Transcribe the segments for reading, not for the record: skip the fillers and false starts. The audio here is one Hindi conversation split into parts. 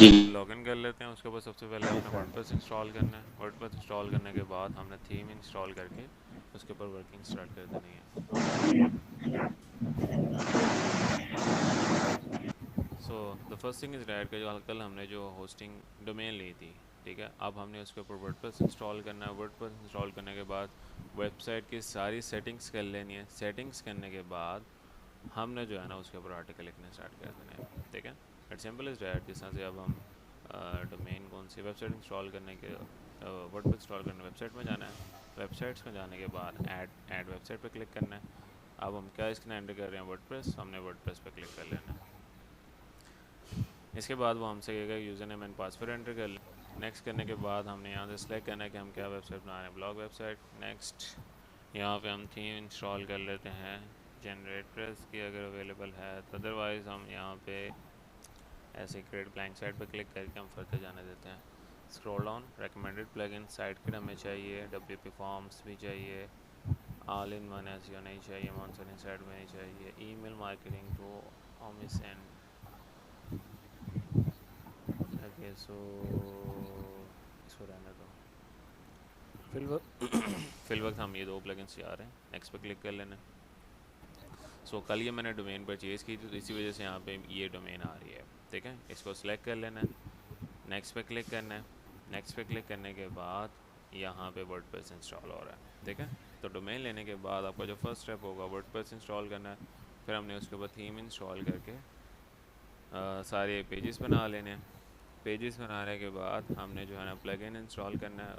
जी लॉगिन कर लेते हैं। उसके बाद सबसे पहले जी हमने सर। वर्डप्रेस इंस्टॉल करना है। वर्डप्रेस इंस्टॉल करने के बाद हमने थीम इंस्टॉल करके उसके ऊपर वर्किंग स्टार्ट कर देनी है। So the first thing is that का जो कल हमने जो होस्टिंग डोमेन ली थी, ठीक है, अब हमने उसके ऊपर वर्डप्रेस इंस्टॉल करना है। वर्डप्रेस इंस्टॉल करने के बाद वेबसाइट की सारी सेटिंग्स कर लेनी है। सेटिंग्स करने के बाद हमने जो है ना उसके ऊपर आर्टिकल लिखने स्टार्ट कर देने हैं, ठीक है। It simple is that. जिस तरह से अब हम डोमेन कौन सी वेबसाइट इंस्टॉल करने के वर्डप्रेस इंस्टॉल करने वेबसाइट में जाना है। वेबसाइट्स में जाने के बाद ऐड वेबसाइट पे क्लिक करना है। अब हम क्या इसके एंटर कर रहे हैं, वर्डप्रेस, हमने वर्डप्रेस पे क्लिक कर लेना है। इसके बाद वो हमसे कहेगा user name and password enter कर लें। नेक्स्ट करने के बाद हमने यहाँ से सिलेक्ट करना है कि हम क्या वेबसाइट बना रहे हैं, ब्लॉग वेबसाइट। नेक्स्ट यहाँ पे हम थीम इंस्टॉल कर लेते हैं जनरेट प्रेस की, अगर अवेलेबल है तो। अदरवाइज़ हम यहाँ पे ऐसे क्रिएट ब्लैंक साइट पे क्लिक करके हम फर्दर जाने देते हैं। स्क्रॉल डाउन, रिकमेंडेड प्लगइन, साइटकिट हमें चाहिए, डब्ल्यूपी फॉर्म्स भी चाहिए, ऑल इन वन एसईओ नहीं चाहिए, मॉन्सून साइट में नहीं चाहिए, email marketing to Omnisend. Okay so इसको रहने दो फिल वक्त। फिल वक्त हम ये दो प्लगइन्स चाह रहे हैं। नेक्स्ट पे क्लिक कर लेना। सो कल ये मैंने डोमेन परचेज़ की थी तो इसी वजह से यहाँ पे ये डोमेन आ रही है, ठीक है। इसको सिलेक्ट कर लेना है। नेक्स्ट पे क्लिक करना है। नेक्स्ट पे क्लिक करने के बाद यहाँ पे वर्डप्रेस इंस्टॉल हो रहा है, ठीक है। तो डोमेन लेने के बाद आपका जो फर्स्ट स्टेप होगा वर्डप्रेस इंस्टॉल करना है। फिर हमने उसके बाद थीम इंस्टॉल करके सारे पेजेस बना लेने हैं। पेजेस बनाने के बाद हमने जो है ना प्लगइन इंस्टॉल करना है।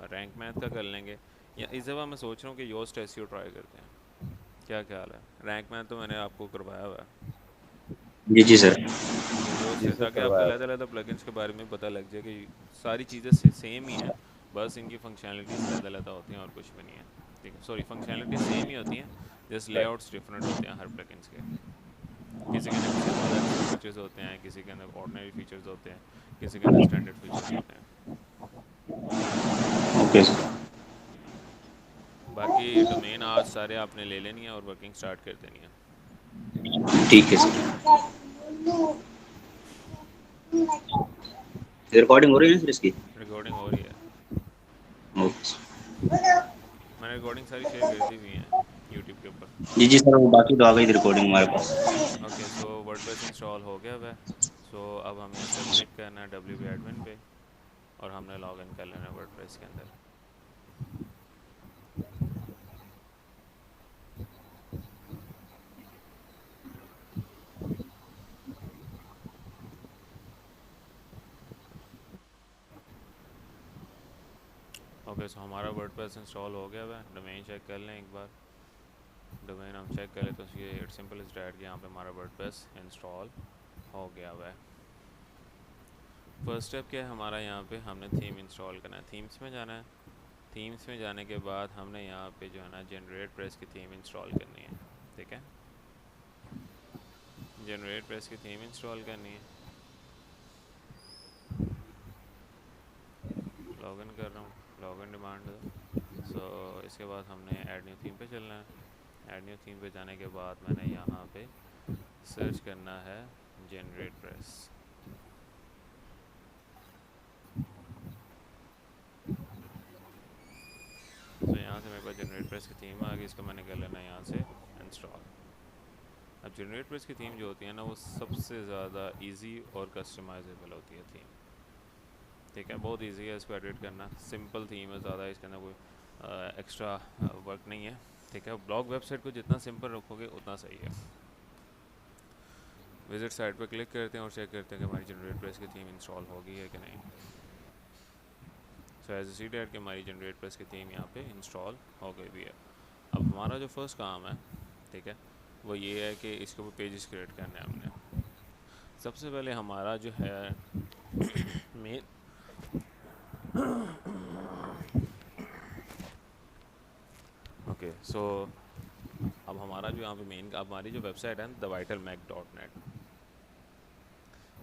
रैंक मैथ का कर लेंगे, या इस दफ़ा मैं सोच रहा हूँ कि योस्ट एसईओ ट्राई करते हैं। क्या ख्याल है? रैंक मैथ तो मैंने आपको करवाया हुआ है, जी जी सर। तो योस्ट जी है सर ताकि आपको करवाया। अलग-अलग प्लगइन्स के बारे में पता लग जाए कि सारी चीज़ें सेम ही हैं, बस इनकी फंक्शनैलिटीज़ अलग-अलग होती हैं और कुछ भी नहीं है, ठीक है। सॉरी, फंक्शनैलिटी सेम ही होती हैं, जस्ट लेआउट्स डिफरेंट होते हैं हर प्लगइन्स के। किसी के अंदर विजिबल एक्स्ट्रा फीचर्स होते हैं, किसी के अंदर ऑर्डिनरी फीचर्स होते हैं, किसी के अंदर स्टैंडर्ड फीचर्स होते हैं। Okay sir. बाकी डोमेन आज सारे आपने ले लेनी है और वर्किंग स्टार्ट कर देनी है। ठीक है सर। रिकॉर्डिंग हो रही है सर इसकी? रिकॉर्डिंग हो रही है। Okay sir. मैंने रिकॉर्डिंग सारी शेयर कर दी हुई हैं यूट्यूब के ऊपर। जी जी सर, वो बाकी तो आ गई थी रिकॉर्डिंग हमारे पास। ओके सो वर्डप्रेस इंस्टॉल हो गया वह। सो अब हमें सबमिट करना है डब्ल्यू बी एडमिन पे और हमने लॉग इन कर लेना है वर्डप्रेस के अंदर। ओके सो हमारा वर्डप्रेस इंस्टॉल हो गया वह। डोमेन चेक कर लें एक बार। डोमेन हम चेक करें तो ये इट सिंपल इज डैट कि यहाँ पे हमारा वर्डप्रेस इंस्टॉल हो गया हुआ है। फर्स्ट स्टेप क्या है हमारा, यहाँ पे हमने थीम इंस्टॉल करना है। थीम्स में जाना है। थीम्स में जाने के बाद हमने यहाँ पे जो है ना जनरेट प्रेस की थीम इंस्टॉल करनी है, ठीक है। जनरेट प्रेस की थीम इंस्टॉल करनी है। लॉगिन कर रहा हूँ, लॉगिन डिमांड दो। सो इसके बाद हमने ऐड न्यू थीम पे चलना है। ऐड न्यू थीम पे जाने के बाद मैंने यहाँ पे सर्च करना है जनरेट प्रेस। सो यहाँ से मेरे पास जनरेट प्रेस की थीम आ गई। इसको मैंने कर लेना है यहाँ से इंस्टॉल। अब जनरेट प्रेस की थीम जो होती है ना वो सबसे ज़्यादा इजी और कस्टमाइजेबल होती है थीम, ठीक है। बहुत इजी है इसको एडिट करना, सिंपल थीम है, ज़्यादा इसके अंदर कोई एक्स्ट्रा वर्क नहीं है, ठीक है। ब्लॉग वेबसाइट को जितना सिंपल रखोगे उतना सही है। विजिट साइट पर क्लिक करते हैं और चेक करते हैं कि हमारी जनरेट प्रेस की थीम इंस्टॉल हो गई है कि नहीं। सो एज सी डेट कि हमारी जनरेट प्रेस की थीम यहाँ पे इंस्टॉल हो गई भी है। अब हमारा जो फर्स्ट काम है, ठीक है, वो ये है कि इसके ऊपर पेजेस क्रिएट करने हैं हमने। सबसे पहले हमारा जो है मेन ओके सो अब हमारा जो यहाँ पे मेन, अब हमारी जो वेबसाइट है the vital mag dot net,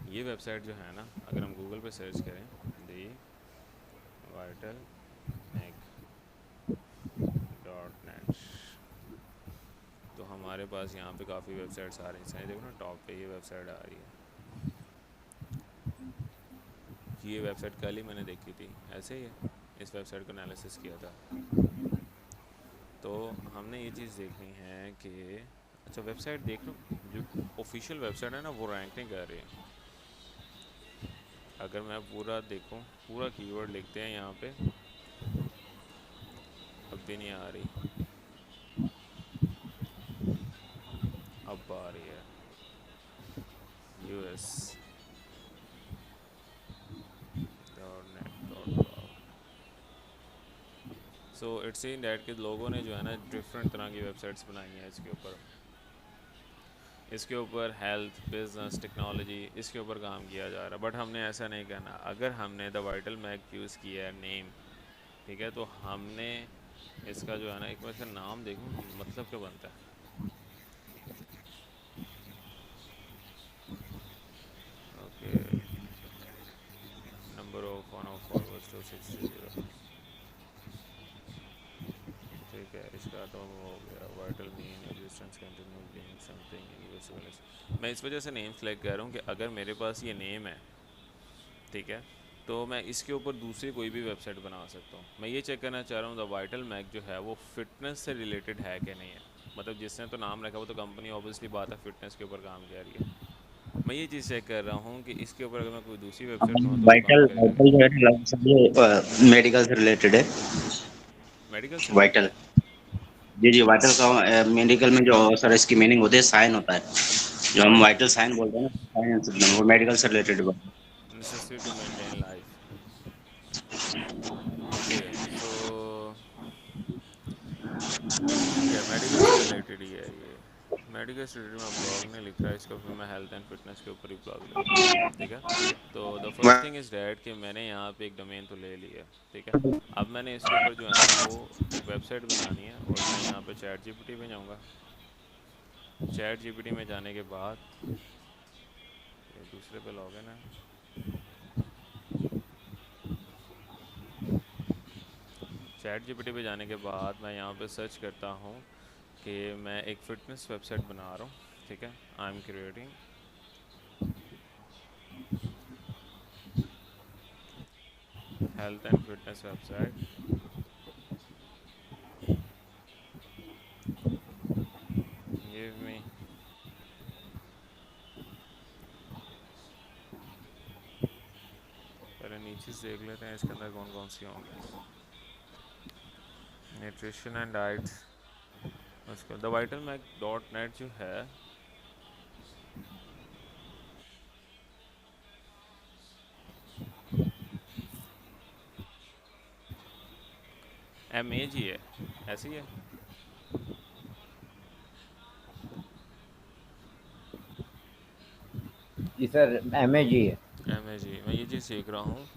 ये वेबसाइट जो है ना, अगर हम गूगल पे सर्च करें the vital mag dot net तो हमारे पास यहाँ पे काफ़ी वेबसाइट्स आ रही हैं। देखो ना टॉप पे ये वेबसाइट आ रही है, ये वेबसाइट कल ही मैंने देखी थी, ऐसे ही है, इस वेबसाइट को एनालिसिस किया था। तो हमने ये चीज़ देखनी है कि अच्छा वेबसाइट देख लो, जो ऑफिशियल वेबसाइट है ना वो रैंक नहीं कर रही है। अगर मैं पूरा देखूं, पूरा कीवर्ड लिखते हैं यहाँ पे, अब भी नहीं आ रही, अब आ रही है। US .net.blog। So it's in that के लोगों ने जो है ना डिफरेंट तरह की वेबसाइट्स बनाई हैं इसके ऊपर, इसके ऊपर हेल्थ, बिजनेस, टेक्नोलॉजी, इसके ऊपर काम किया जा रहा है। बट हमने ऐसा नहीं करना। अगर हमने द वाइटल मैक यूज़ किया है नेम, ठीक है, तो हमने इसका जो है ना, एक बार इसका नाम देखूं मतलब क्या बनता है। Okay, number of 1 of followers 260, ठीक है, इसका तो हो गया। Vital mean existence continue being something universal. मैं इस वजह से नेम सेलेक्ट कर रहा हूँ कि अगर मेरे पास ये नेम है, ठीक है, तो मैं इसके ऊपर दूसरी कोई भी वेबसाइट बना सकता हूँ। मैं ये चेक करना चाह रहा हूँ द वाइटल मैक जो है वो फिटनेस से रिलेटेड है कि नहीं है। मतलब जिसने तो नाम रखा वो तो कंपनी ऑब्वियसली बात है फिटनेस के ऊपर काम कर रही है। मैं ये चीज़ चेक कर रहा हूँ कि इसके ऊपर अगर मैं कोई दूसरी वेबसाइट बनाऊँ तो वो काम वाइटल करेगा कि वाइटल नहीं। जो है ना लगभग ये मेडिकल से रिलेटेड है। मेडिकल से वाइटल, रिलेटेड। जी जी, वाइटल का मेडिकल में जो सर इसकी मीनिंग होती है साइन होता है। जो हम वाइटल साइन बोलते हैं ना, साइन एंड सिग्नल, वो मेडिकल से रिलेटेड है। Necessary to maintain life. Okay, so ठीक है, मेडिकल से रिलेटेड ही है ये। मेडिकल से रिलेटेड मैं ब्लॉग नहीं लिख रहा, इसका फिर मैं हेल्थ एंड फिटनेस के ऊपर ही ब्लॉग लिखूँगा, ठीक है। तो the first thing is that कि मैंने यहाँ पे एक डोमेन तो ले लिया, ठीक है। अब मैंने इसके ऊपर जो है ना वो एक वेबसाइट बनानी है, और मैं यहाँ पे चैट जीपीटी में जाऊँगा। चैट जीपीटी में जाने के बाद ये दूसरे पे लॉगिन है। चैट जीपीटी पे जाने के बाद मैं यहाँ पे सर्च करता हूँ कि मैं एक फ़िटनेस वेबसाइट बना रहा हूँ, ठीक है। I am creating health and fitness website. Give me, पहले नीचे से देख लेते हैं इसके अंदर कौन कौन सी होंगी। न्यूट्रिशन एंड डाइट्स, उसके the vital mag dot net जो है, MAG है, ऐसी है। जी सर, MAG है। MAG, मैं ये चीज़ सीख रहा हूँ।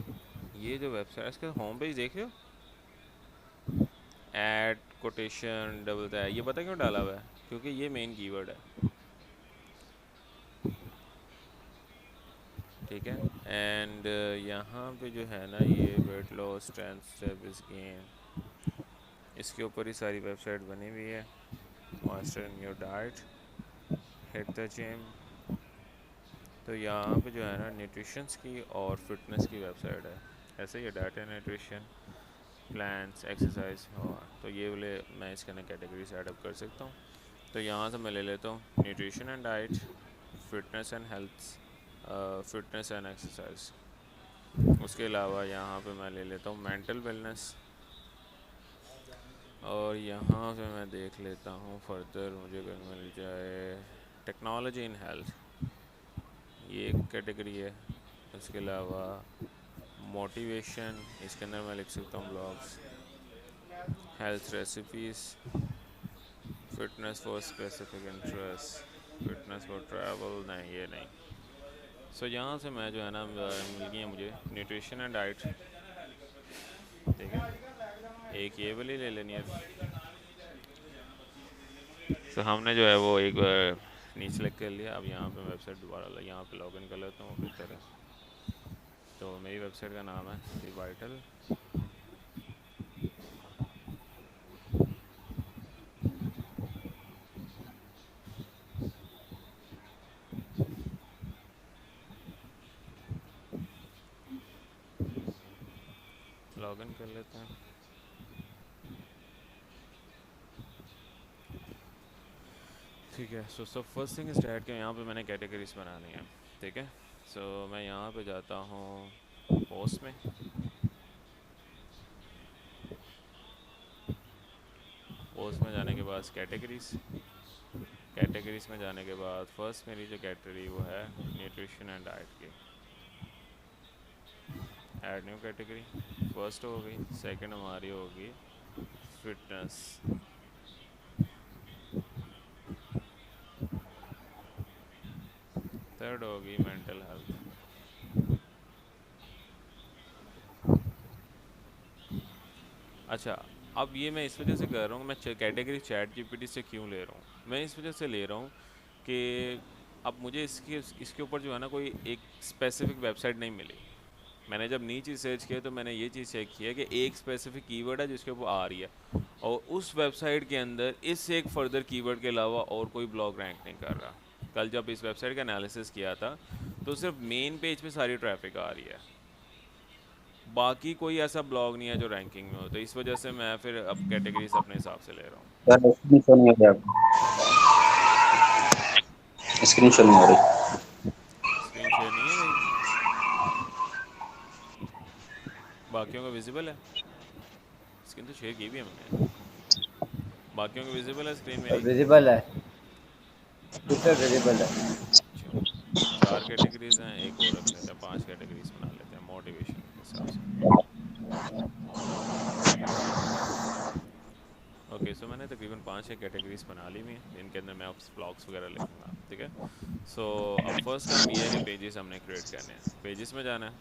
ये जो वेबसाइट इसका होम पेज देख रहे हो, एड कोटेशन डबल है, ये पता क्यों डाला हुआ है, क्योंकि ये मेन कीवर्ड है, ठीक है। एंड यहाँ पे जो है ना ये वेट लॉस स्ट्रेंथ स्टेबिस गेन, इसके ऊपर ही सारी वेबसाइट बनी हुई है। Master in your diet, hit the gym. तो यहाँ पे जो है ना न्यूट्रिशंस की और फिटनेस की वेबसाइट है, ऐसे ही है, डाटा न्यूट्रिशन प्लान्स एक्सरसाइज। तो ये वाले मैं इसके अंदर कैटेगरी से एडअप कर सकता हूँ। तो यहाँ से मैं ले लेता हूँ nutrition and diet, fitness and health, fitness and exercise. उसके अलावा यहाँ पे मैं ले लेता हूँ मेंटल वेलनेस, और यहाँ पे मैं देख लेता हूँ फर्दर मुझे अगर मिल जाए टेक्नोलॉजी इन हेल्थ, ये एक कैटेगरी है। उसके अलावा मोटिवेशन, इसके अंदर मैं लिख सकता हूँ blogs, health recipes, fitness for specific interest, fitness for travel, नहीं ये नहीं। सो यहाँ से मैं जो है ना मिल गई है मुझे न्यूट्रिशन एंड डाइट, ठीक है, एक ये वाली ले लेनी है। तो हमने जो है वो एक बार नीचे सेलेक्ट कर लिया। अब यहाँ पे वेबसाइट दोबारा यहाँ पे लॉगिन कर लेता हूँ फिर तरह। तो मेरी वेबसाइट का नाम है दी वाइटल। लॉगिन कर लेते हैं। ठीक है, सो फर्स्ट थिंग स्टार्ट के यहाँ पे मैंने कैटेगरीज बनानी है। ठीक है, सो मैं यहाँ पे जाता हूँ पोस्ट में। पोस्ट में जाने के बाद कैटेगरीज में जाने के बाद फर्स्ट मेरी जो कैटेगरी वो है न्यूट्रिशन एंड डाइट की। ऐड न्यू कैटेगरी फर्स्ट हो गई। सेकंड हमारी होगी फिटनेस। थर्ड होगी मेंटल हेल्थ। अच्छा, अब ये मैं इस वजह से कर रहा हूँ, मैं कैटेगरी चैट जीपीटी से क्यों ले रहा हूँ? मैं इस वजह से ले रहा हूँ कि अब मुझे इसके ऊपर जो है ना कोई एक स्पेसिफिक वेबसाइट नहीं मिली। मैंने जब नीचे सर्च किया तो मैंने ये चीज़ चेक की है कि एक स्पेसिफिक कीवर्ड है जिसके ऊपर आ रही है, और उस वेबसाइट के अंदर इस एक फर्दर कीवर्ड के अलावा और कोई ब्लॉग रैंक नहीं कर रहा। कल जब इस वेबसाइट का एनालिसिस किया था तो सिर्फ मेन पेज पे सारी ट्रैफिक आ रही है, बाकी कोई ऐसा ब्लॉग नहीं है जो रैंकिंग में हो। तो इस वजह से मैं फिर अब कैटेगरीज अपने हिसाब से ले रहा हूँ। सर स्क्रीन शो नहीं हो रही, आपकी स्क्रीन शो नहीं हो रही। स्क्रीन शेयर नहीं है भाई, बाकियों का विजिबल है। स्क्रीन तो शेयर की भी है मैंने, बाकियों का विजिबल है स्क्रीन मेरी। विजिबल है जी सर, विजिबल है। अच्छा, 4 कैटेगरीज हैं, एक और रख लेते हैं, 5 कैटेगरीज बना लेते हैं मोटिवेशन के हिसाब से। ओके, सो मैंने तकरीबन 5-6 कैटेगरीज बना ली हुई हैं जिनके अंदर मैं अब ब्लॉग्स वगैरह लिखूंगा। ठीक है, सो अब फर्स्ट काम ये है कि पेजेस हमने क्रिएट करने हैं। पेजेस में जाना है।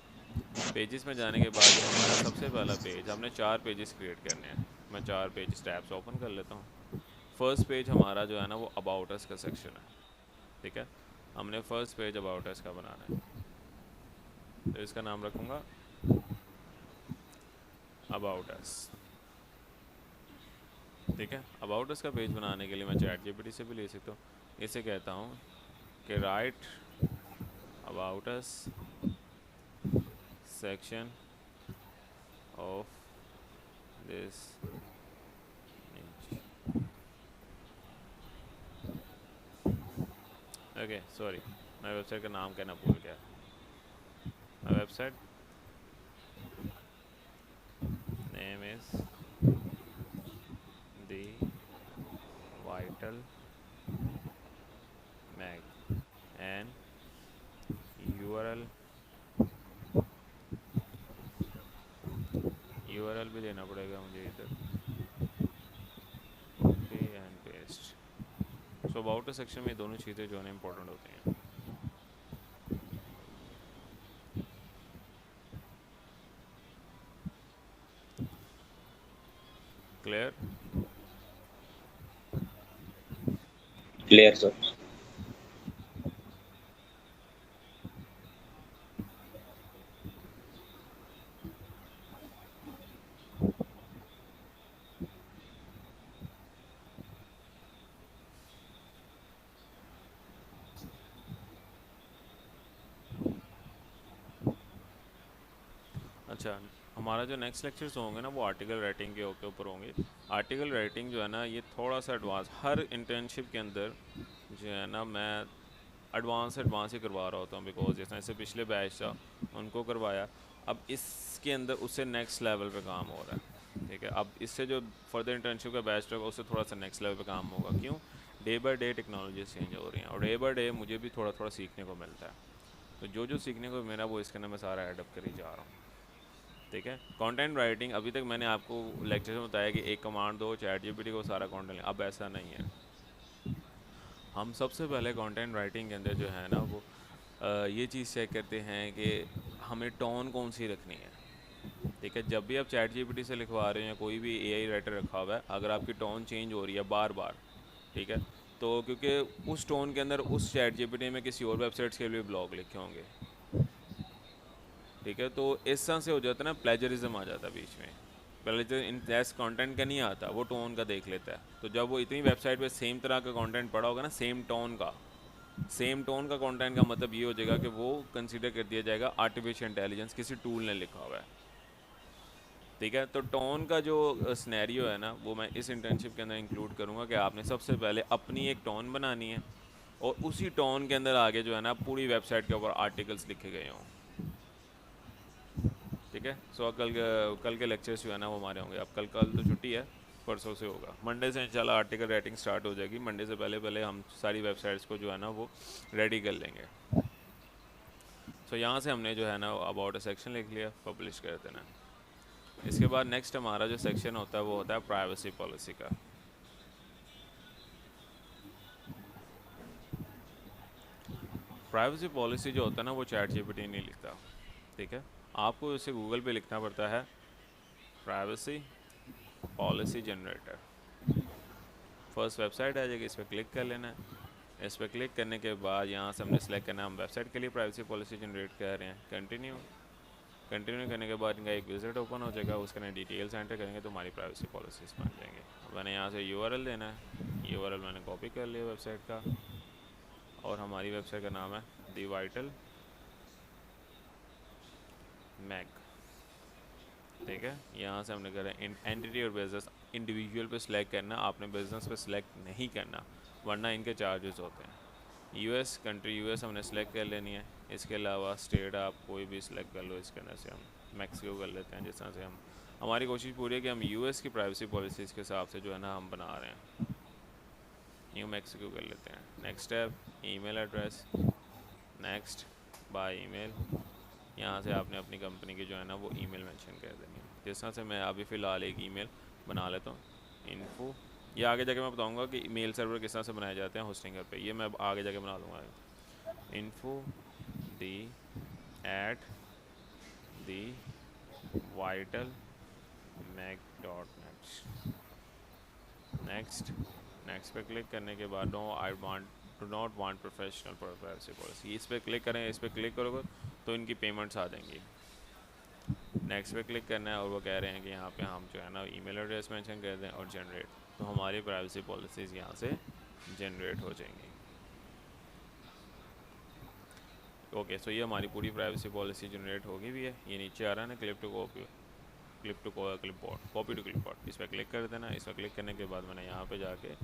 पेजेस में जाने के बाद जो हमारा सबसे पहला पेज, हमने 4 पेजेस क्रिएट करने हैं। मैं 4 पेज टैब्स ओपन कर लेता हूँ। फर्स्ट पेज हमारा जो है ना वो अबाउट अस का सेक्शन है। ठीक है, हमने फर्स्ट पेज अबाउट अस का बनाना है, तो इसका नाम रखूँगा अबाउट अस। ठीक है, अबाउट अस का पेज बनाने के लिए मैं चैट जीपीटी से भी ले सकता हूँ। इसे कहता हूँ कि right about us section of this निच। ओके, सॉरी, मैं वेबसाइट का नाम कहना भूल गया। My website name is the Vital Mag and URL भी देना पड़ेगा मुझे इधर। Copy and paste. So about section में दोनों चीज़ें जो है ना इम्पोर्टेंट होती हैं। क्लियर? Clear sir. अच्छा, हमारा जो नेक्स्ट लेक्चर्स होंगे ना वो आर्टिकल राइटिंग के ऊपर होंगे। आर्टिकल राइटिंग जो है ना ये थोड़ा सा एडवांस, हर इंटर्नशिप के अंदर जो है ना मैं एडवांस ही करवा रहा होता हूँ, बिकॉज जैसे पिछले बैच था उनको करवाया, अब इसके अंदर उससे नेक्स्ट लेवल पे काम हो रहा है। ठीक है, अब इससे जो फर्दर इंटर्नशिप का बैच होगा उससे थोड़ा सा नेक्स्ट लेवल पे काम होगा। क्यों? Day by day technology change हो रही हैं और डे बाय डे मुझे भी थोड़ा थोड़ा सीखने को मिलता है। तो जो जो सीखने को मेरा वो इसके अंदर मैं सारा एडअप कर ही जा रहा हूँ। ठीक है, कंटेंट राइटिंग, अभी तक मैंने आपको लेक्चर में बताया कि एक कमांड दो चैट जीपीटी को सारा कंटेंट, अब ऐसा नहीं है। हम सबसे पहले कंटेंट राइटिंग के अंदर जो है ना वो ये चीज़ चेक करते हैं कि हमें टोन कौन सी रखनी है। ठीक है, जब भी आप चैट जीपीटी से लिखवा रहे हैं या कोई भी एआई राइटर रखा हुआ है, अगर आपकी टोन चेंज हो रही है बार बार, ठीक है, तो क्योंकि उस टोन के अंदर उस चैट जीपीटी में किसी और वेबसाइट्स के लिए ब्लॉग लिखे होंगे। ठीक है, तो इस तरह से हो जाता है ना, प्लेजरिज्म आ जाता है बीच में। प्लेजर इन दैस कंटेंट का नहीं आता, वो टोन का देख लेता है। तो जब वो इतनी वेबसाइट पे सेम तरह का कंटेंट पड़ा होगा ना, सेम टोन का कंटेंट का मतलब ये हो जाएगा कि वो कंसीडर कर दिया जाएगा आर्टिफिशियल इंटेलिजेंस, किसी टूल ने लिखा हुआ है। ठीक है। तो टोन का जो सिनेरियो है ना वो मैं इस इंटर्नशिप के अंदर इंक्लूड करूँगा कि आपने सबसे पहले अपनी एक टोन बनानी है और उसी टोन के अंदर आगे जो है ना पूरी वेबसाइट के ऊपर आर्टिकल्स लिखे गए हों। ठीक है। सो कल के लेक्चर्स जो है ना वो हमारे होंगे। अब कल तो छुट्टी है, परसों से होगा। मंडे से इंशाल्लाह आर्टिकल राइटिंग स्टार्ट हो जाएगी। मंडे से पहले पहले हम सारी वेबसाइट्स को जो है ना वो रेडी कर लेंगे। सो यहाँ से हमने जो है ना अबाउट अ सेक्शन लिख लिया, पब्लिश कर देना। इसके बाद नेक्स्ट हमारा जो सेक्शन होता है वो होता है प्राइवेसी पॉलिसी का। प्राइवेसी पॉलिसी जो होता है ना वो चैट जीपीटी नहीं लिखता। ठीक है, आपको इसे गूगल पे लिखना पड़ता है, privacy policy generator. First website आ जाएगी, इस पर क्लिक कर लेना है। इस पर क्लिक करने के बाद यहाँ से हमने सेलेक्ट करना है हम वेबसाइट के लिए प्राइवेसी पॉलिसी जनरेट कर रहे हैं। कंटिन्यू करने के बाद इनका एक विजिट ओपन हो जाएगा, उसके अंदर डिटेल्स एंटर करेंगे तो हमारी प्राइवेसी पॉलिसीज बन जाएंगे। मैंने यहाँ से यूआरएल देना है, यूआरएल मैंने कॉपी कर लिया वेबसाइट का, और हमारी वेबसाइट का नाम है दी वाइटल मैग। ठीक है, यहाँ से हमने करा एंटिटी और बिजनेस इंडिविजुअल पे सिलेक्ट करना, आपने बिजनेस पे सिलेक्ट नहीं करना वरना इनके चार्जेस होते हैं। यूएस कंट्री यूएस हमने सेलेक्ट कर लेनी है। इसके अलावा स्टेट आप कोई भी सिलेक्ट कर लो, इसके अंदर से हम मैक्सिको कर लेते हैं। जिस तरह से हम हमारी कोशिश पूरी है कि हम यूएस की प्राइवेसी पॉलिसीज़ के हिसाब से जो है ना हम बना रहे हैं। न्यू मैक्सिको कर लेते हैं। Next step, email address, next bye email. यहाँ से आपने अपनी कंपनी की जो है ना वो ईमेल मेंशन कर देनी है। जिस तरह से मैं अभी फ़िलहाल एक ईमेल बना लेता हूँ इन्फो, ये आगे जाके मैं बताऊँगा कि मेल सर्वर किस तरह से बनाए जाते हैं होस्टिंगर पे, ये मैं आगे जाके बना दूँगा। Info the at the vital mag dot net. Next पे क्लिक करने के बाद do not want professional privacy policy, इस पर क्लिक करें। इस पर क्लिक करोगे तो इनकी पेमेंट्स आ जाएंगी। नेक्स्ट पे क्लिक करना है और वो कह रहे हैं कि यहाँ पे हम जो है ना ईमेल एड्रेस मेंशन कर दें और जनरेट, तो हमारी प्राइवेसी पॉलिसीज़ यहाँ से जनरेट हो जाएंगी। ओके, सो ये हमारी पूरी प्राइवेसी पॉलिसी जनरेट होगी भी है। ये नीचे आ रहा है ना clip to clipboard, copy to clipboard, इस पर क्लिक कर देना। इस पर क्लिक करने के बाद मैंने यहाँ पे जाके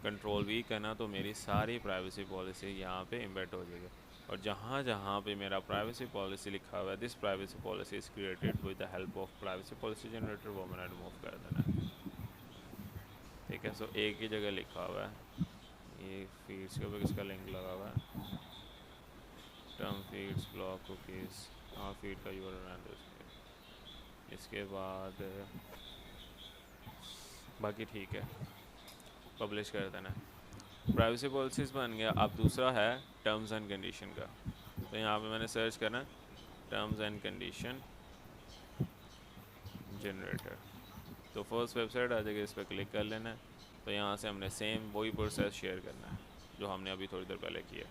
कंट्रोल वी करना, तो मेरी सारी प्राइवेसी पॉलिसी यहाँ पे इम्बेड हो जाएगी। और जहाँ जहाँ पे मेरा प्राइवेसी पॉलिसी लिखा हुआ है, this privacy policy is created with the help of privacy policy generator, वो मैंने रिमूव कर देना है। ठीक है, सो एक ही जगह लिखा हुआ है। ये फीड्स के ऊपर किसका लिंक लगा हुआ है, टर्म फीड्स, ब्लॉक कुकीज़, हाँ फीड का यूआरएल। इसके बाद बाकी ठीक है, पब्लिश कर देना। प्राइवेसी पॉलिसीज़ बन गया। अब दूसरा है टर्म्स एंड कंडीशन का। तो यहाँ पे मैंने सर्च करना टर्म्स एंड कंडीशन जनरेटर, तो फर्स्ट वेबसाइट आ जाएगी, इस पर क्लिक कर लेना है। तो यहाँ से हमने सेम वही प्रोसेस शेयर करना है जो हमने अभी थोड़ी देर पहले किया।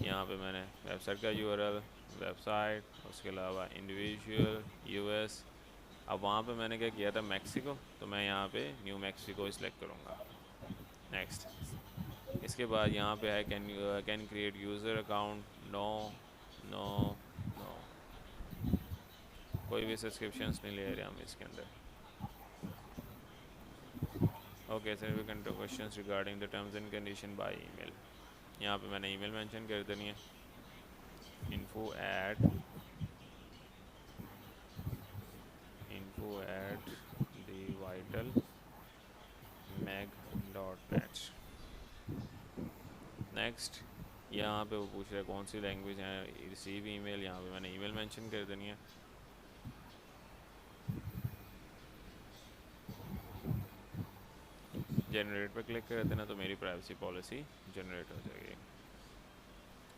यहाँ पे मैंने वेबसाइट का यूआरएल, वेबसाइट, उसके अलावा इंडिविजुअल, यूएस। अब वहाँ पे मैंने क्या किया था, मैक्सिको, तो मैं यहाँ पे न्यू मैक्सिको सिलेक्ट करूँगा। नेक्स्ट, इसके बाद यहाँ पे है can create user account, no no no, कोई भी सब्सक्रिप्शंस नहीं ले रहे हम इसके अंदर। Okay, sir we can two questions regarding the terms and condition by email. यहाँ पे मैंने ईमेल मेंशन कर देनी है, info at thevitalmag.net। नेक्स्ट, यहाँ पे वो पूछ रहा है कौन सी लैंग्वेज है, रिसीव ईमेल, यहाँ पे मैंने ईमेल मेंशन कर देनी है। जनरेट पे क्लिक कर देना, तो मेरी प्राइवेसी पॉलिसी जनरेट हो जाएगी।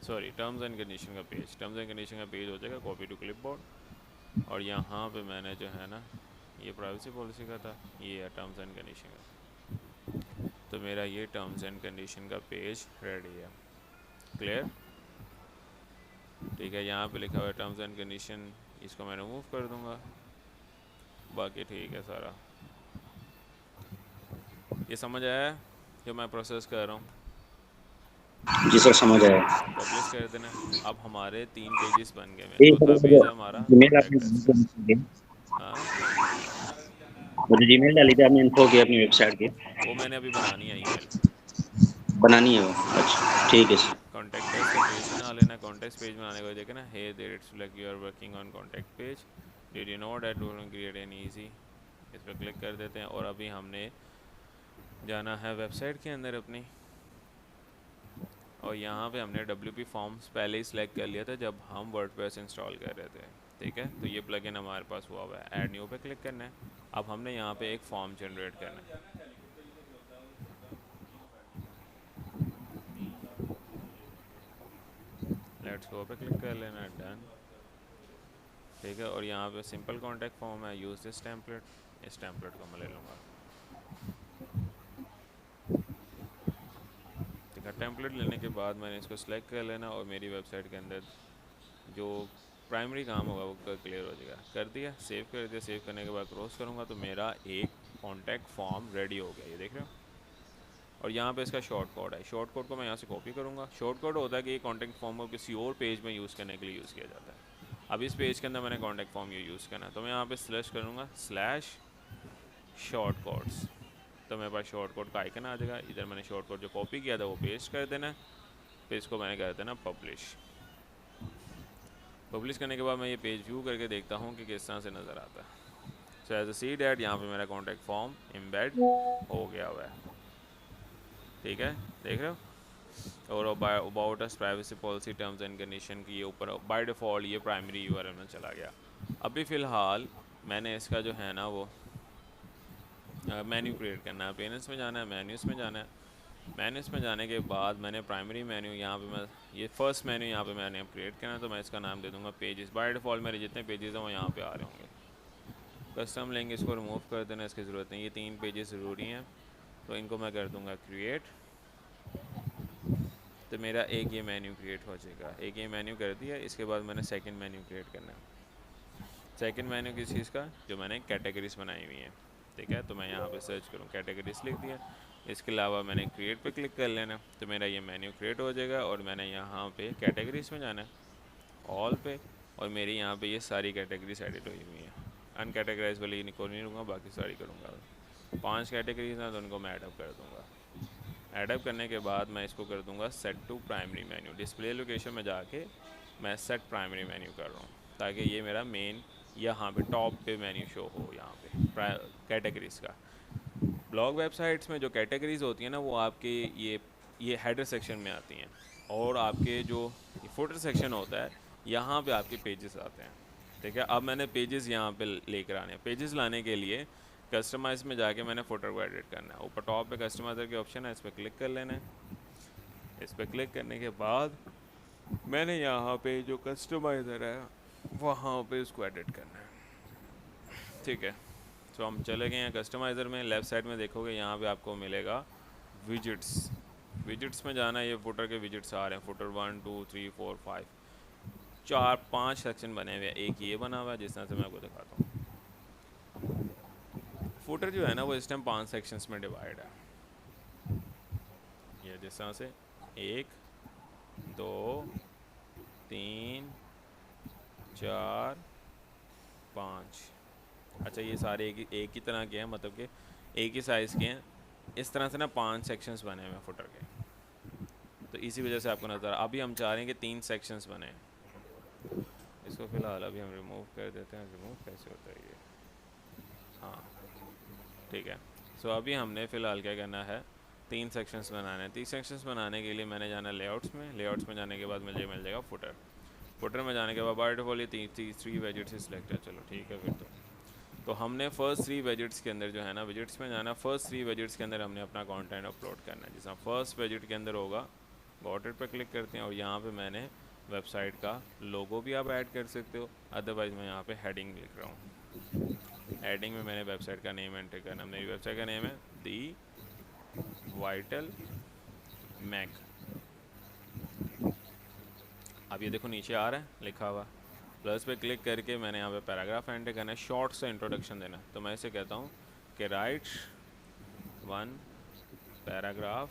सॉरी, टर्म्स एंड कंडीशन का पेज, टर्म्स एंड कंडीशन का पेज हो जाएगा, कॉपी टू क्लिपबोर्ड। और यहाँ पे मैंने जो है ना ये प्राइवेसी पॉलिसी का था, ये है टर्म्स एंड कंडीशन का, तो मेरा ये टर्म्स एंड कंडीशन का पेज रेडी है। क्लियर? ठीक है, यहाँ पे लिखा हुआ है टर्म्स एंड कंडीशन, इसको मैं रिमूव कर दूँगा। बाकी ठीक है सारा। ये समझ आया जो मैं प्रोसेस कर रहा हूँ? जी सर, समझ आया। पब्लिश कर देना। अब हमारे 3 पेजेस बन गए। चौथा पेज है हमारा ईमेल कॉन्टैक्ट अस। आपने हाँ, मुझे जीमेल डाली थी आपने इन्फो की अपनी वेबसाइट की, वो मैंने अभी बनानी है ईमेल। बनानी है वो? अच्छा ठीक है सर। कॉन्टैक्ट अस का पेज बना लेना। कॉन्टैक्ट पेज बनाने के बाद देखे ना, hey there it's like you are working on contact page, did you know that to create an easy. इस पर क्लिक कर देते हैं और अभी हमने जाना है वेबसाइट के अंदर अपनी, और यहाँ पे हमने WP फॉर्म्स पहले ही सिलेक्ट कर लिया था जब हम वर्डप्रेस इंस्टॉल कर रहे थे। ठीक है, तो ये प्लगइन हमारे पास हुआ हुआ है। ऐड न्यू पे क्लिक करना है। अब हमने यहाँ पे एक फॉर्म जनरेट करना है। लेट्स गो पे क्लिक कर लेना है, डन। ठीक है, और यहाँ पे सिंपल कॉन्टैक्ट फॉर्म है, यूज़ दिस टेम्पलेट। इस टेम्पलेट को मैं ले लूँगा। ठीक है, टेम्पलेट लेने के बाद मैंने इसको सिलेक्ट कर लेना और मेरी वेबसाइट के अंदर जो प्राइमरी काम होगा वो क्लियर हो जाएगा। कर दिया, सेव कर दिया। सेव करने के बाद क्रॉस करूँगा तो मेरा एक कॉन्टैक्ट फॉर्म रेडी हो गया, ये देख रहे हो। और यहाँ पे इसका शॉर्ट कोड है। शॉर्ट कोड को मैं यहाँ से कॉपी करूँगा। शॉर्ट कोड होता है कि ये कॉन्टैक्ट फॉर्म को किसी और पेज में यूज़ करने के लिए यूज़ किया जाता है। अब इस पेज के अंदर मैंने कॉन्टैक्ट फॉर्म ये यूज़ करना है, तो मैं यहाँ पे स्लैश करूँगा, स्लैश शॉर्ट कोड्स। तो मेरे पास शॉर्ट कोड का आइकन आ जाएगा। इधर मैंने शॉर्ट कोड जो कॉपी किया था वो पेस्ट कर देना है। फिर इसको मैंने कर देना पब्लिश। पब्लिश करने के बाद मैं ये पेज व्यू करके देखता हूँ कि किस तरह से नज़र आता है। So as a see that यहाँ पे मेरा कॉन्टैक्ट फॉर्म एम्बेड हो गया हुआ है। ठीक है, देख रहे हो। और about us, privacy policy, terms and condition की ये ऊपर बाय डिफ़ॉल्ट ये प्राइमरी यूआरएल में चला गया। अभी फ़िलहाल मैंने इसका जो है ना वो मेन्यू क्रिएट करना है। पेरेंट्स में जाना है, मेन्यूज़ में जाना है। मेन्यूज़ में जाने के बाद मैंने प्राइमरी मेन्यू यहाँ पे मैं ये फर्स्ट मेन्यू यहाँ पे मैंने क्रिएट करना है, तो मैं इसका नाम दे दूँगा पेजेस। बाय डिफ़ॉल्ट मेरे जितने पेजेस हैं वो यहाँ पे आ रहे होंगे। कस्टम लेंगे, इसको रिमूव कर देना, इसकी ज़रूरत नहीं। ये 3 पेजेस ज़रूरी हैं, तो इनको मैं कर दूँगा क्रिएट। तो मेरा एक ये मेन्यू क्रिएट हो जाएगा। एक ये मेन्यू कर दिया। इसके बाद मैंने सेकंड मेन्यू क्रिएट करना है। सेकंड मेन्यू किस चीज़ का, जो मैंने कैटेगरीज बनाई हुई हैं। ठीक है, तो मैं यहाँ पे सर्च करूँ, कैटेगरीज लिख दिया। इसके अलावा मैंने क्रिएट पे क्लिक कर लेना, तो मेरा ये मेन्यू क्रिएट हो जाएगा। और मैंने यहाँ पे कैटेगरीज में जाना है, ऑल पे, और मेरी यहाँ पे ये सारी कैटेगरीज एडिट हुई हुई हैं। अनकैटेगराइज वाली इनको नहीं लूँगा, बाकी सारी करूँगा। 5 कैटेगरीज हैं तो उनको मैं एडअप कर दूँगा। एडअप करने के बाद मैं इसको कर दूँगा set to primary menu. Display location में जाके मैं सेट प्राइमरी मेन्यू कर रहा हूँ, ताकि ये मेरा मेन यहाँ पे टॉप पे मेन्यू शो हो। यहाँ पे कैटेगरीज़ का, ब्लॉग वेबसाइट्स में जो कैटेगरीज़ होती हैं ना, वो आपके ये हेडर सेक्शन में आती हैं। और आपके जो फुटर सेक्शन होता है, यहाँ पे आपके पेजेस आते हैं। ठीक है, अब मैंने पेजेस यहाँ पे लेकर आने हैं। पेजेस लाने के लिए कस्टमाइज में जाके मैंने फोटो को एडिट करना है। ऊपर टॉप पे कस्टमाइज़र के ऑप्शन है, इस पर क्लिक कर लेना है। इस पर क्लिक करने के बाद मैंने यहाँ पे जो कस्टमाइज़र है वहाँ पे उसको एडिट करना है। ठीक है, तो हम चले गए हैं कस्टमाइज़र में। लेफ़्ट साइड में देखोगे यहाँ पे आपको मिलेगा विजिट्स। विजिट्स में जाना है। ये फुटर के विजिट्स आ रहे हैं, फुटर 1 2 3 4 5 4 5 सेक्शन बने हुए हैं। एक ये बना हुआ है, जिस तरह से मैं आपको दिखाता हूँ। फुटर जो है ना वो इस टाइम 5 सेक्शंस में डिवाइड है। ये जिस तरह से 1 2 3 4 5। अच्छा, ये सारे एक ही तरह के हैं, मतलब कि एक ही साइज़ के हैं। इस तरह से ना 5 सेक्शंस बने हुए हैं फुटर के, तो इसी वजह से आपको नज़र। अभी हम चाह रहे हैं कि 3 सेक्शंस बने। इसको फ़िलहाल अभी हम रिमूव कर देते हैं। रिमूव कैसे होता है ये? हाँ, ठीक है। सो अभी हमने फ़िलहाल क्या करना है, 3 सेक्शंस बनाने हैं। 3 सेक्शंस बनाने के लिए मैंने जाना लेआउट्स में। लेआउट्स में जाने के बाद मुझे मिल जाएगा फुटर। फुटर में जाने के बाद बाय डिफ़ॉल्ट ये 3 वेजेट्स ही सिलेक्ट है। चलो ठीक है, फिर तो हमने फर्स्ट 3 वेजेट्स के अंदर जो है ना, विजिट्स में जाना। फर्स्ट 3 वेजेट्स के अंदर हमने अपना कंटेंट अपलोड करना है। जैसा फर्स्ट वेजेट के अंदर होगा, गॉट इट पे क्लिक करते हैं, और यहाँ पे मैंने वेबसाइट का लोगो भी आप ऐड कर सकते हो। अदरवाइज़ मैं यहाँ पे हेडिंग लिख रहा हूँ। हेडिंग में मैंने वेबसाइट का नेम एंटर करना। मेरी वेबसाइट का नेम है दी वाइटल मैक। अब ये देखो नीचे आ रहा है लिखा हुआ। प्लस पे क्लिक करके मैंने यहाँ पे पैराग्राफ एंटर करना है, शॉर्ट सा इंट्रोडक्शन देना है। तो मैं इसे कहता हूँ कि right 1 paragraph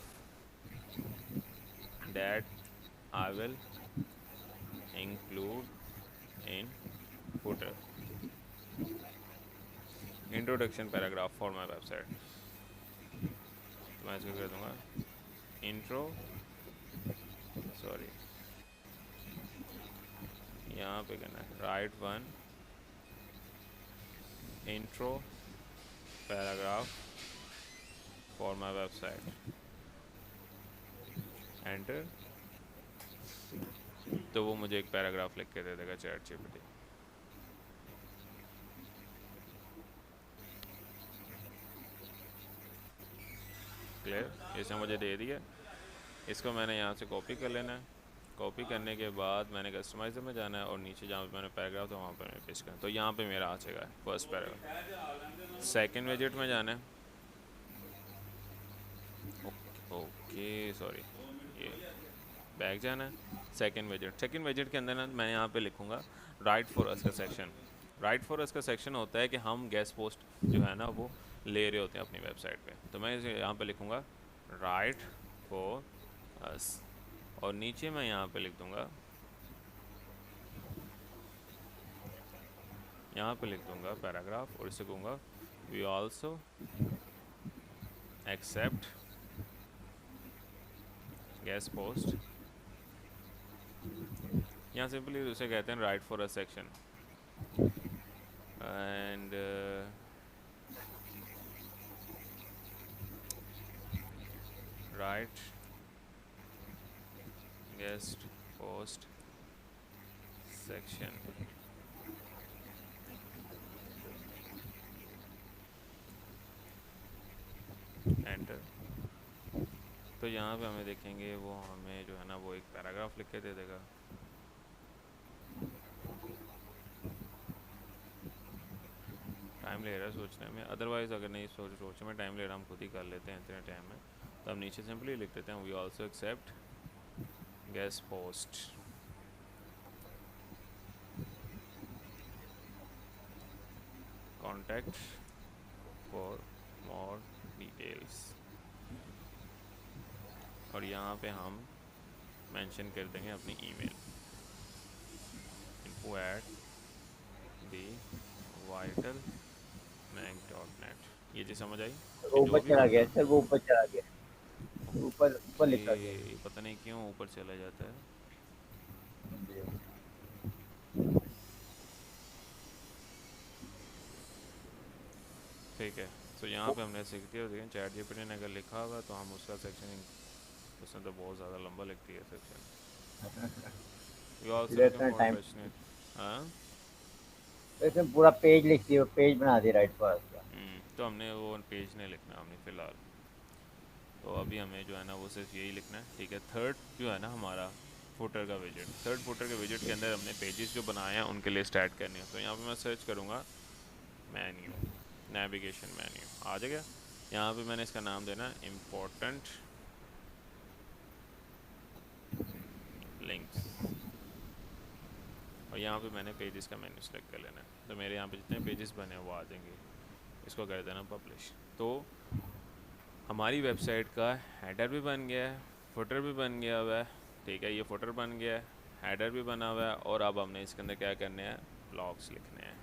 that I will include in footer. Introduction paragraph for my website, तो मैं इसको कर दूँगा इंट्रो, सॉरी यहाँ पे करना है right one intro paragraph for my website, enter. तो वो मुझे एक पैराग्राफ लिख के दे देगा चैट जीपीटी। क्लियर, इसने मुझे दे दिया। इसको मैंने यहाँ से कॉपी कर लेना है। कॉपी करने के बाद मैंने कस्टमाइजर में जाना है और नीचे जहाँ पे मैंने पैराग्राफ था वहाँ पे मैंने पेस्ट करना है। तो यहाँ पे मेरा आ जाएगा फर्स्ट पैराग्राफ। सेकंड विजेट में जाना है, ओके सॉरी, ये बैक जाना है। सेकंड विजेट के अंदर ना मैं यहाँ पे लिखूँगा राइट फॉर अस का सेक्शन। राइट फॉर अस का सेक्शन होता है कि हम गेस्ट पोस्ट जो है ना वो ले रहे होते हैं अपनी वेबसाइट पे। तो मैं इसे यहाँ पे लिखूँगा राइट फॉर अस, और नीचे मैं यहाँ पे लिख दूँगा, यहाँ पे लिख दूँगा पैराग्राफ, और इसे कहूँगा we also accept guest post. यहाँ सिंपली उसे कहते हैं write for a section, and write guest post section, enter. तो यहाँ पे हमें देखेंगे वो हमें जो है ना वो एक पैराग्राफ लिख के दे देगा। टाइम ले रहा है सोचने में, अदरवाइज़ अगर नहीं सोचने में टाइम ले रहा हम खुद ही कर लेते हैं इतने टाइम में। तो हम नीचे सिंपली लिख देते हैं we also accept guest post, contact for more details, और यहाँ पे हम मेंशन कर देंगे अपनी ईमेल info@thevitalbank.net। ये चीज़ समझ आई वो कि जो ऊपर भी चला गया होगा, सर, वो ऊपर चला गया, ऊपर ऊपर लिखा गया। ये पता नहीं क्यों ऊपर चला जाता है। ठीक है, तो यहाँ पे हमने सीख दिया। देखें चैट जीपीटी ने अगर लिखा होगा तो हम उसका सेक्शन, उसने तो बहुत ज़्यादा लंबा लिख दिया सेक्शन। यू आल्सो इधर बिकम इतना टाइम, प्रोफेशनल। हाँ, वैसे पूरा पेज लिख दिया, पेज बना दिया राइट फॉर का। तो हमने वो पेज नहीं लिखना हमने फ़िलहाल, तो अभी हमें जो है ना वो सिर्फ यही लिखना है। ठीक है, थर्ड जो है ना हमारा फुटर का विजेट, थर्ड फुटर के विजेट के अंदर हमने पेजेस जो बनाए हैं उनके लिस्ट ऐड करनी है। तो यहाँ पे मैं सर्च करूँगा मेन्यू, नेविगेशन मेन्यू आ जाएगा। यहाँ पे मैंने इसका नाम देना इम्पोर्टेंट लिंक्स, और यहाँ पे मैंने पेजेस का मेन्यू सेलेक्ट कर लेना है। तो मेरे यहाँ पे जितने पेजेस बने हैं वो आ जाएंगे। इसको कर देना पब्लिश। तो हमारी वेबसाइट का हेडर भी बन गया है, फुटर भी बन गया हुआ है। ठीक है, ये फुटर बन गया है, हेडर भी बना हुआ है, और अब हमने इसके अंदर क्या करने हैं, ब्लॉग्स लिखने हैं।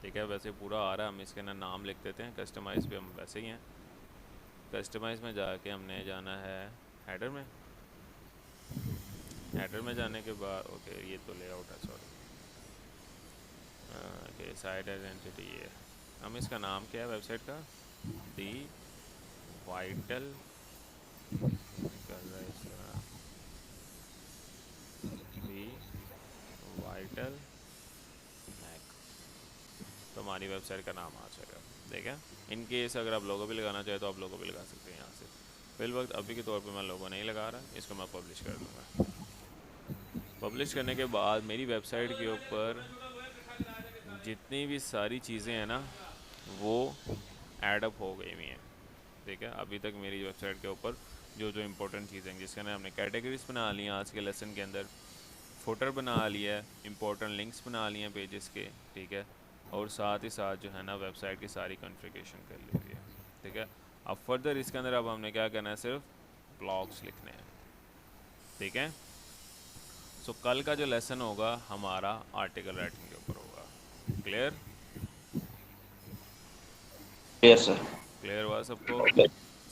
ठीक है, वैसे पूरा आ रहा है, हम इसके अंदर नाम लिख देते हैं। कस्टमाइज़ पे हम वैसे ही हैं, कस्टमाइज़ में जाके हमने जाना है हेडर में। हेडर में जाने के बाद ओके, ये तो लेआउट है, सॉरी, ओके साइट आइडेंटिटी। ये हम इसका नाम क्या है वेबसाइट का, दी वाइटल, कर रहा है इसका दी वाइटल मैक, तो हमारी वेबसाइट का नाम आ जाएगा। देखें, इन केस अगर आप लोगो भी लगाना चाहे तो आप लोगो भी लगा सकते हैं यहाँ से। फिल वक्त अभी के तौर पे मैं लोगो नहीं लगा रहा, इसको मैं पब्लिश कर दूँगा। पब्लिश करने के बाद मेरी वेबसाइट के ऊपर जितनी भी सारी चीज़ें हैं ना वो ऐडअप हो गई हुई हैं। ठीक है, अभी तक मेरी वेबसाइट के ऊपर जो जो इम्पोर्टेंट चीज़ें हैं, जिसके अंदर हमने कैटेगरीज बना ली हैं आज के लेसन के अंदर, फुटर बना लिया है, इम्पोर्टेंट लिंक्स बना लिए हैं पेजेस के। ठीक है, और साथ ही साथ जो है ना वेबसाइट की सारी कॉन्फ़िगरेशन कर ली हुई है। ठीक है, अब फर्दर इसके अंदर अब हमने क्या करना है, सिर्फ ब्लॉग्स लिखने हैं। ठीक है, सो कल का जो लेसन होगा हमारा आर्टिकल राइटिंग के ऊपर होगा। क्लियर? Clear sir. क्लियर हुआ सबको?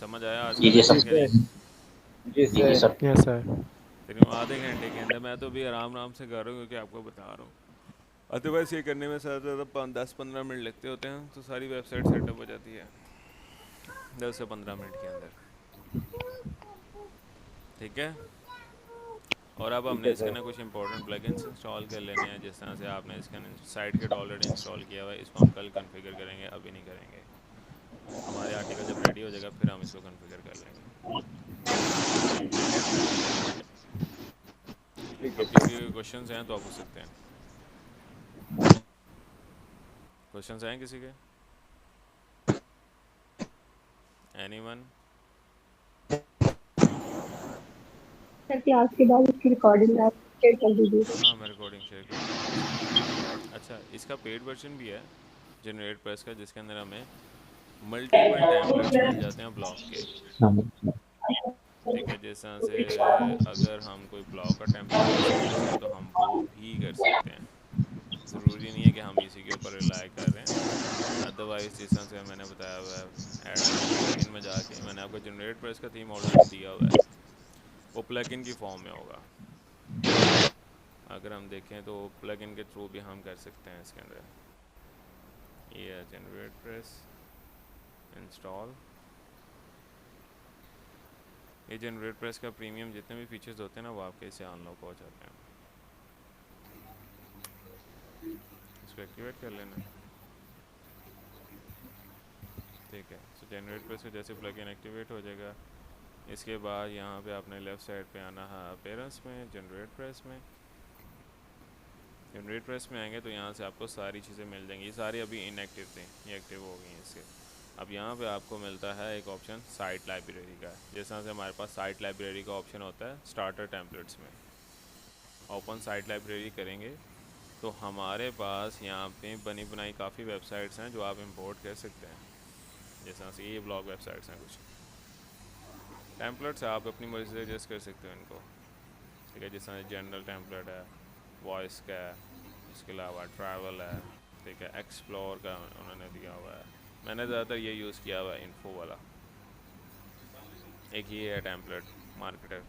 समझ आया आज का जी जी जी लेक्चर सर। कि नहीं? सर। जी जी जी सर। सर। Yes sir. तकरीबन आधे घंटे के अंदर मैं तो भी आराम आराम से कर रहा हूँ क्योंकि आपको बता रहा हूँ। अदरवाइज ये करने में ज़्यादा से ज़्यादा 10-15 मिनट लगते होते हैं, तो सारी वेबसाइट सेटअप हो जाती है 10 से 15 मिनट के अंदर। ठीक है। और अब ठीक हमने है इसके सर। ना कुछ इंपॉर्टेंट प्लगइन्स इंस्टॉल कर लेने हैं। जिस तरह से आपने इसका साइट किट ऑलरेडी इंस्टॉल किया हुआ है, इसको हम कल कॉन्फ़िगर करेंगे, अभी नहीं करेंगे। हमारे आर्टिकल जब रेडी हो जाएगा फिर हम इसको कॉन्फ़िगर कर लेंगे। ठीक है। ठीक है अब सर। किसी के क्वेश्चंस हैं तो आप पूछ सकते हैं। क्वेश्चंस हैं किसी के? एनीवन? सर क्लास के बाद इसकी रिकॉर्डिंग आप शेयर कर दीजिएगा। हाँ, मैं रिकॉर्डिंग शेयर कर दूँगा आपसे। अच्छा, इसका पेड वर्जन भी है जनरेट प्रेस का, जिसके अंदर हमें मल्टीपल टेम्पलेट्स मिल जाते हैं ब्लॉग के। ठीक है। जिस तरह से अगर हम कोई ब्लॉग का टेम्पलेट यूज़ करना चाहें तो हम वो भी कर सकते हैं। ज़रूरी नहीं है कि हम इसी के ऊपर रिलाई कर रहे हैं। अदरवाइज़ जिस तरह से मैंने बताया हुआ है, ऐड प्लगइन में जाके मैंने आपको जनरेट प्रेस का थीम ऑलरेडी दिया हुआ है, वो प्लगइन की फॉर्म में होगा। अगर हम देखें तो प्लगइन के थ्रू भी हम कर सकते हैं इसके अंदर। ये है जनरेट प्रेस इंस्टॉल। ये जनरेट प्रेस का प्रीमियम जितने भी फीचर्स होते हैं ना, वो आपके इससे अनलॉक हो जाते हैं। इसको एक्टिवेट कर लेना। ठीक है। सो जनरेट प्रेस का जैसे प्लगइन एक्टिवेट हो जाएगा, इसके बाद यहाँ पे आपने लेफ़्ट साइड पे आना है अपीयरेंस में, जनरेट प्रेस में। जनरेट प्रेस में आएंगे तो यहाँ से आपको सारी चीज़ें मिल जाएंगी। ये सारी अभी इनएक्टिव थी, ये एक्टिव हो गई हैं इससे। अब यहाँ पे आपको मिलता है एक ऑप्शन साइट लाइब्रेरी का। जिस तरह से हमारे पास साइट लाइब्रेरी का ऑप्शन होता है स्टार्टर टेम्पलेट्स में। ओपन साइट लाइब्रेरी करेंगे तो हमारे पास यहाँ पे बनी बनाई काफ़ी वेबसाइट्स हैं जो आप इंपोर्ट कर सकते हैं। जिस तरह से ये ब्लॉग वेबसाइट्स हैं, कुछ टेम्पलेट्स आप अपनी मर्ज़ी से एडजस्ट कर सकते हो इनको। ठीक है। जिस तरह जनरल टेम्पलेट है, वॉइस का है, इसके अलावा ट्रैवल है, ठीक है, एक्सप्लोर का उन्होंने दिया हुआ है। मैंने ज़्यादातर ये यूज़ किया हुआ है, इन्फो वाला। एक ये है टेम्पलेट मार्केटर,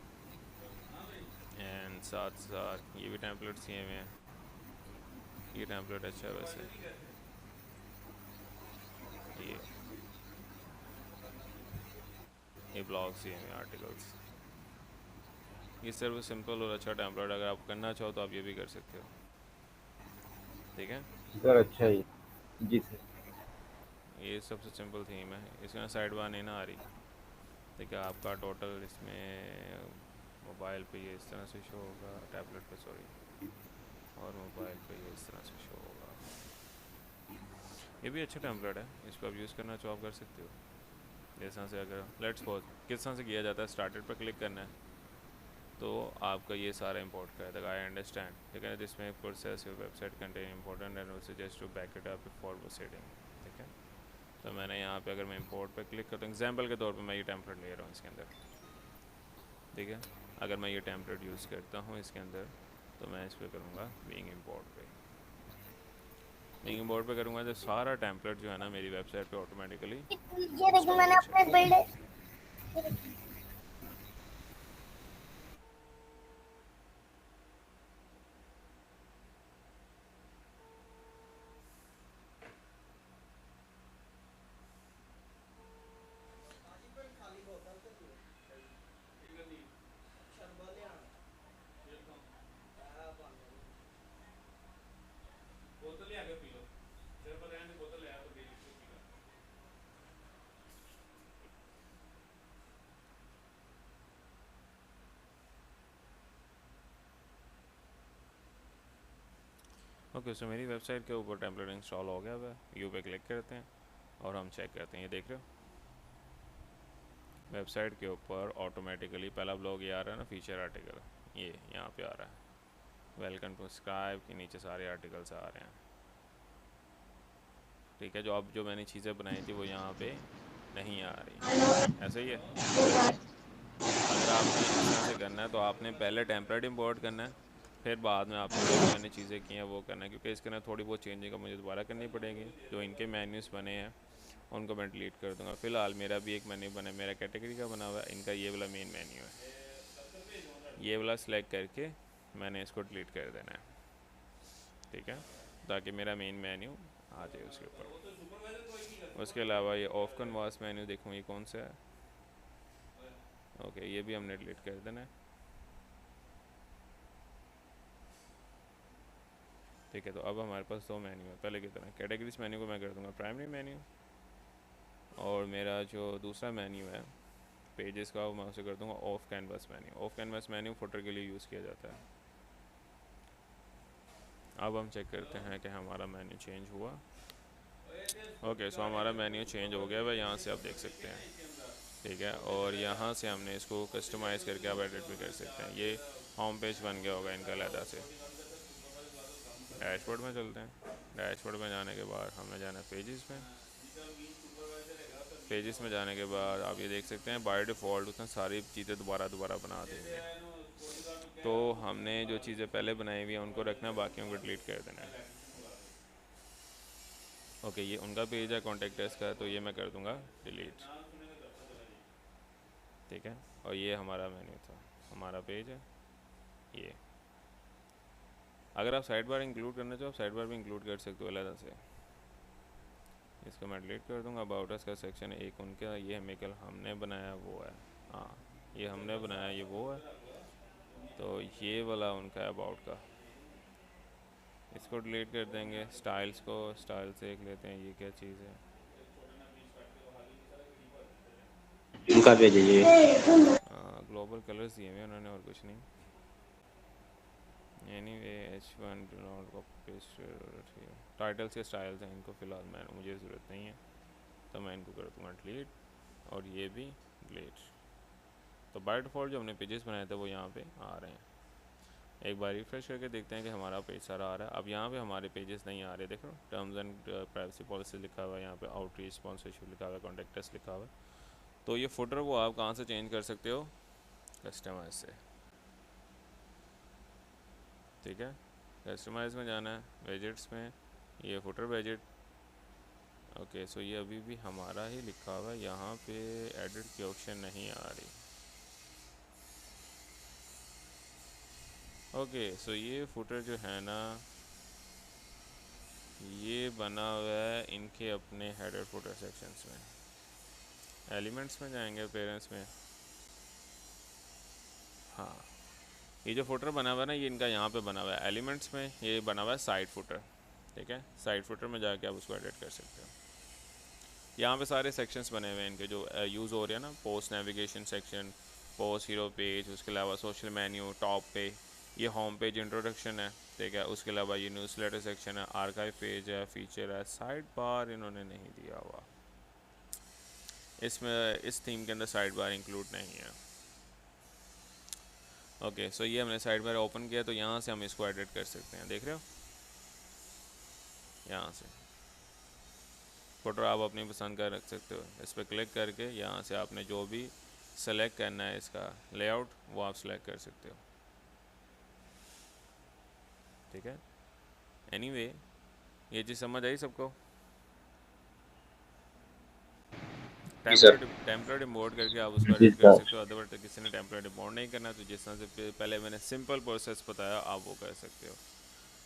एंड साथ साथ ये भी टेम्पलेट्स दिए हुए हैं। ये टेम्पलेट अच्छा है वैसे। ये ब्लॉग्स दिए हुए आर्टिकल्स। ये सिर्फ सिंपल और अच्छा टेम्पलेट, अगर आप करना चाहो तो आप ये भी कर सकते हो। ठीक है। सर अच्छा ही। जी सर। ये सबसे सिंपल थीम है, इसमें साइड बार नहीं ना आ रही। ठीक है। आपका टोटल इसमें मोबाइल पे ये इस तरह से शो होगा, टैबलेट पे सॉरी, और मोबाइल पे ये इस तरह से शो होगा। ये भी अच्छा टेम्पलेट है, इस पर आप यूज़ करना चाहो आप कर सकते हो। जैसा से अगर लेट्स सपोज किस तरह से किया जाता है, स्टार्टेड पर क्लिक करना है तो आपका ये सारा इंपोर्ट कर देगा। I understand. ठीक है। जिसमें process your website content important and suggest to back it up for proceeding. ठीक है। तो मैंने यहाँ पे अगर मैं इंपोर्ट पे क्लिक करता हूँ, एग्जांपल के तौर पे मैं ये टेम्पलेट ले रहा हूँ इसके अंदर। ठीक है। अगर मैं ये टेम्पलेट यूज़ करता हूँ इसके अंदर तो मैं इस पर करूँगा बीइंग इंपोर्ट पे। बीइंग इंपोर्ट पे करूँगा तो सारा टेम्पलेट जो है ना मेरी वेबसाइट पे ऑटोमेटिकली इंस्टॉल हो जाएगा। ओके। सो मेरी वेबसाइट के ऊपर टेम्पलेट इंस्टॉल हो गया हुआ है। यू पे क्लिक करते हैं और हम चेक करते हैं। ये देख रहे हो वेबसाइट के ऊपर ऑटोमेटिकली पहला ब्लॉग ये आ रहा है ना, फीचर आर्टिकल, ये यहाँ पे आ रहा है। वेलकम टू सब्सक्राइब के नीचे सारे आर्टिकल्स आ रहे हैं। ठीक है। जो मैंने चीज़ें बनाई थी वो यहाँ पे नहीं आ रही। ऐसा ही है। अगर आपने इस तरह से करना है तो आपने पहले टेम्पलेट इंपोर्ट करना है, फिर बाद में आपने जो मैंने चीज़ें की हैं वो करना है, क्योंकि इसके अंदर थोड़ी बहुत चेंजिंग का मुझे दोबारा करनी पड़ेगी। जो इनके मेन्यूज़ बने हैं उनको मैं डिलीट कर दूंगा। फ़िलहाल मेरा भी एक मेन्यू बना है, मेरा कैटेगरी का बना हुआ है, इनका ये वाला मेन मेन्यू है, ये वाला सेलेक्ट करके मैंने इसको डिलीट कर देना है, ठीक है, ताकि मेरा मेन मेन्यू आ जाए उसके ऊपर। उसके अलावा ये ऑफ कैनवास मेन्यू देखूँ ये कौन सा है, ओके ये भी हमने डिलीट कर देना है, ठीक है। तो अब हमारे पास दो मेन्यू है पहले की तरह। कैटेगरीज मेन्यू को मैं कर दूंगा प्राइमरी मेन्यू, और मेरा जो दूसरा मेन्यू है पेजेस का वो मैं उसे कर दूंगा of canvas menu. Of canvas menu footer के लिए यूज़ किया जाता है। अब हम चेक करते हैं कि हमारा मेन्यू चेंज हुआ। ओके सो हमारा मेन्यू चेंज हो गया है, यहाँ से आप देख सकते हैं, ठीक है। और यहाँ से हमने इसको कस्टमाइज़ करके आप एडिट भी कर सकते हैं। ये होम पेज बन गया होगा इनका अलहदा से। डैशबोर्ड में चलते हैं। डैशबोर्ड में जाने के बाद हमें जाना है पेजेस में। पेजेस में जाने के बाद आप ये देख सकते हैं बाय डिफ़ॉल्ट उसने सारी चीज़ें दोबारा बना देंगे। तो हमने जो चीज़ें पहले बनाई हुई हैं उनको रखना है, बाकियों को डिलीट कर देना है। ओके ये उनका पेज है कॉन्टेक्ट अस का, तो ये मैं कर दूंगा डिलीट, ठीक है। और ये हमारा मेन्यू था, हमारा पेज है ये। अगर आप साइड बार इंक्लूड करना चाहो आप साइड बार भी इंक्लूड कर सकते हो अलग से। इसको मैं डिलीट कर दूंगा। अबाउट अस का सेक्शन एक उनका ये मेकल हमने बनाया वो है, हाँ ये हमने बनाया ये वो है, तो ये वाला उनका है अबाउट का, इसको डिलीट कर देंगे। स्टाइल्स को स्टाइल से देख लेते हैं ये क्या चीज़ है। उनका भेजिए। ग्लोबल कलर्स दिए हुए उन्होंने और कुछ नहीं। Anyway H1 do not copy paste. Title से स्टाइल्स हैं, इनको फ़िलहाल मुझे ज़रूरत नहीं है, तो मैं इनको कर दूँगा डिलीट और ये भी डिलीट। तो बाय डिफ़ॉल्ट जो हमने पेजेस बनाए थे वो यहाँ पे आ रहे हैं। एक बार रिफ्रेश करके देखते हैं कि हमारा पेज सारा आ रहा है। अब यहाँ पे हमारे पेजेस नहीं आ रहे, देखो टर्म्स एंड प्राइवेसी पॉलिसी लिखा हुआ है, यहाँ पे आउटरीच स्पॉन्सरशिप लिखा हुआ है, कॉन्टेक्ट अस लिखा हुआ है। तो ये फुटर वो आप कहाँ से चेंज कर सकते हो, कस्टमाइज से, ठीक है। कस्टमाइज में जाना है, वेजेट्स में, ये फुटर वेजेट, ओके सो ये अभी भी हमारा ही लिखा हुआ है, यहाँ पे एडिट की ऑप्शन नहीं आ रही। ओके सो ये फुटर जो है ना ये बना हुआ है इनके अपने हेडर फुटर सेक्शंस में। एलिमेंट्स में जाएंगे, पेरेंट्स में, हाँ ये जो फुटर बना हुआ है ना ये इनका यहाँ पे बना हुआ है एलिमेंट्स में, ये बना हुआ है साइड फुटर, ठीक है। साइड फुटर में जाके आप उसको एडिट कर सकते हो। यहाँ पे सारे सेक्शंस बने हुए हैं इनके जो यूज़ हो रहे हैं ना, post navigation section, post hero page, उसके अलावा सोशल मेन्यू, टॉप पे ये होम पेज इंट्रोडक्शन है, ठीक है। उसके अलावा ये न्यूज़लेटर सेक्शन है, आर्काइव पेज है, फीचर है, साइड बार इन्होंने नहीं दिया हुआ इसमें, इस थीम के अंदर साइड बार इंक्लूड नहीं है। ओके सो ये हमने साइड बार ओपन किया, तो यहाँ से हम इसको एडिट कर सकते हैं, देख रहे हो यहाँ से फोटो आप अपनी पसंद का रख सकते हो। इस पर क्लिक करके यहाँ से आपने जो भी सेलेक्ट करना है इसका लेआउट वो आप सेलेक्ट कर सकते हो, ठीक है। एनीवे ये चीज़ समझ आई सबको। जी सर। टेम्पलेट इम्पोर्ट करके आप उसको जी एडिट कर सर। सकते हो। अदरवाइज किसी ने टेम्पलेट इम्पोर्ट नहीं करना तो जिस तरह से पहले मैंने सिंपल प्रोसेस बताया आप वो कर सकते हो।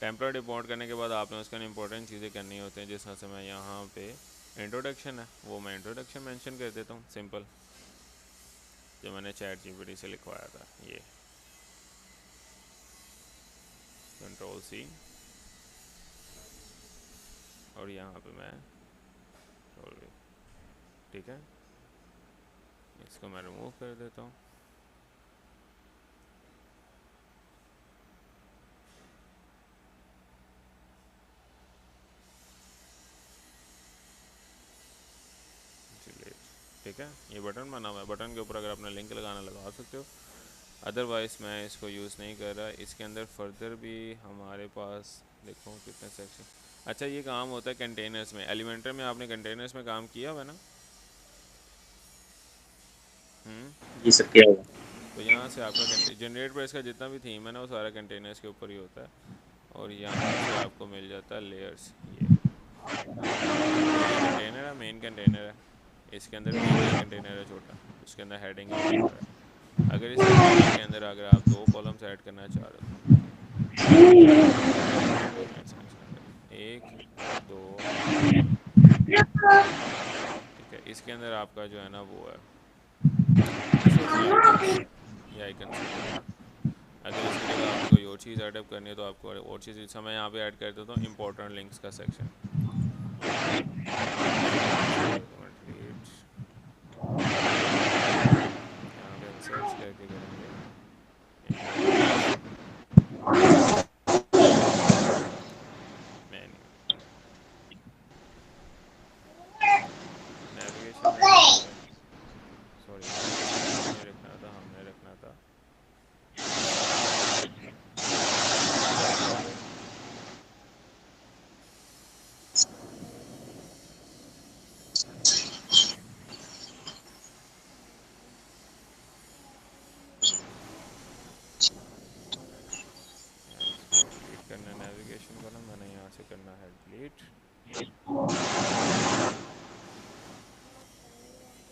टेम्पलेट इम्पोर्ट करने के बाद आपने उसका इंपॉर्टेंट चीज़ें करनी होती हैं, जिस तरह से मैं यहाँ पे इंट्रोडक्शन है वो मैं इंट्रोडक्शन मेंशन कर देता हूँ सिंपल, जो मैंने ChatGPT से लिखवाया था, ये Ctrl+C और यहाँ पे मैं Ctrl+V, ठीक है। इसको मैं रिमूव कर देता हूँ। ठीक है, ये बटन बना हुआ है, बटन के ऊपर अगर अपना लिंक लगाना लगा सकते हो, अदरवाइज़ मैं इसको यूज़ नहीं कर रहा। इसके अंदर फर्दर भी हमारे पास देखो कितने सेक्शन। अच्छा ये काम होता है कंटेनर्स में, एलिमेंटर में आपने कंटेनर्स में काम किया हुआ है ना। जी सर क्या होगा। तो यहाँ से आपका जनरेट पर इसका जितना भी थीम है ना वो सारा कंटेनर्स के ऊपर ही होता है, और यहाँ से आपको मिल जाता है लेयर्स। ये कंटेनर कंटेनर है, मेन कंटेनर है, इसके अंदर भी एक ही कंटेनर है छोटा, उसके अंदर हेडिंग लिखा हुआ है। अगर इस कंटेनर के अंदर अगर आप 2 कॉलम्स ऐड करना चाह रहे हो, तो 2 मिनट्स हैं इसके अंदर, 1 2 3, ठीक है। इसके अंदर आपका जो है ना वो है सोशल आइकन्स, ये आइकन्स लिखे हुए हैं। अगर इसकी जगह आपने कोई और चीज़ ऐड करनी है तो आपको और चीज़, इस समय यहाँ पे ऐड कर देता हूँ इंपॉर्टेंट लिंक्स का सेक्शन, डिलीट, यहाँ पे हम सर्च करके करेंगे इंपॉर्टेंट लिंक्स, मेन्यू, नेविगेशन में जाएंगे, सॉरी नेविगेशन में हमने रखना था, इसको डिलीट करना है, नेविगेशन को ना मैंने यहाँ से करना है डिलीट।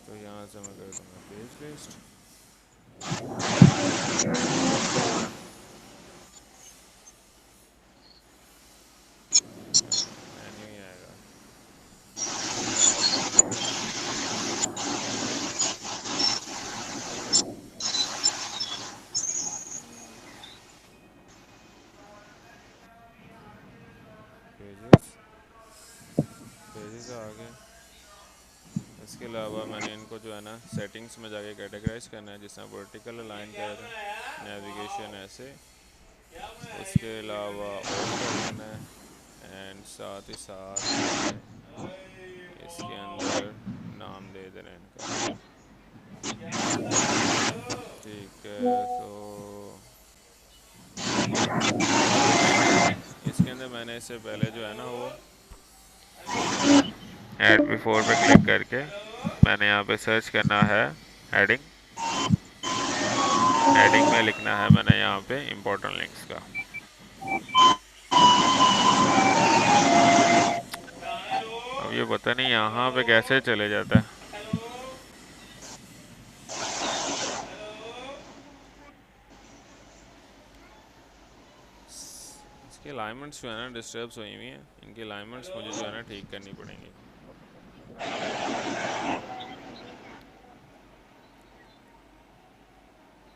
तो यहाँ से मैं कर दूँगा पेज लिस्ट, मेन्यू ही आएगा, पेजेस आ गए। इसके अलावा मैंने इनको जो है ना सेटिंग्स में जाके कैटेगराइज करना है, जिसमें वर्टिकल अलाइन कर रहा है, नेविगेशन ऐसे, उसके अलावा ऑफ कर देना है, एंड साथ ही साथ इसके अंदर नाम दे देना है इनका, ठीक है। तो इसके अंदर मैंने इससे पहले जो है ना वो ऐड बिफोर पे क्लिक करके मैंने यहाँ पे सर्च करना है हेडिंग, हेडिंग में लिखना है मैंने यहाँ पे इम्पोर्टेंट लिंक्स का। अब ये पता नहीं यहाँ पे कैसे चले जाता है, इसकी अलाइनमेंट्स जो है ना डिस्टर्ब हुई हुई हैं, इनकी अलाइनमेंट्स मुझे जो है ना ठीक करनी पड़ेंगी।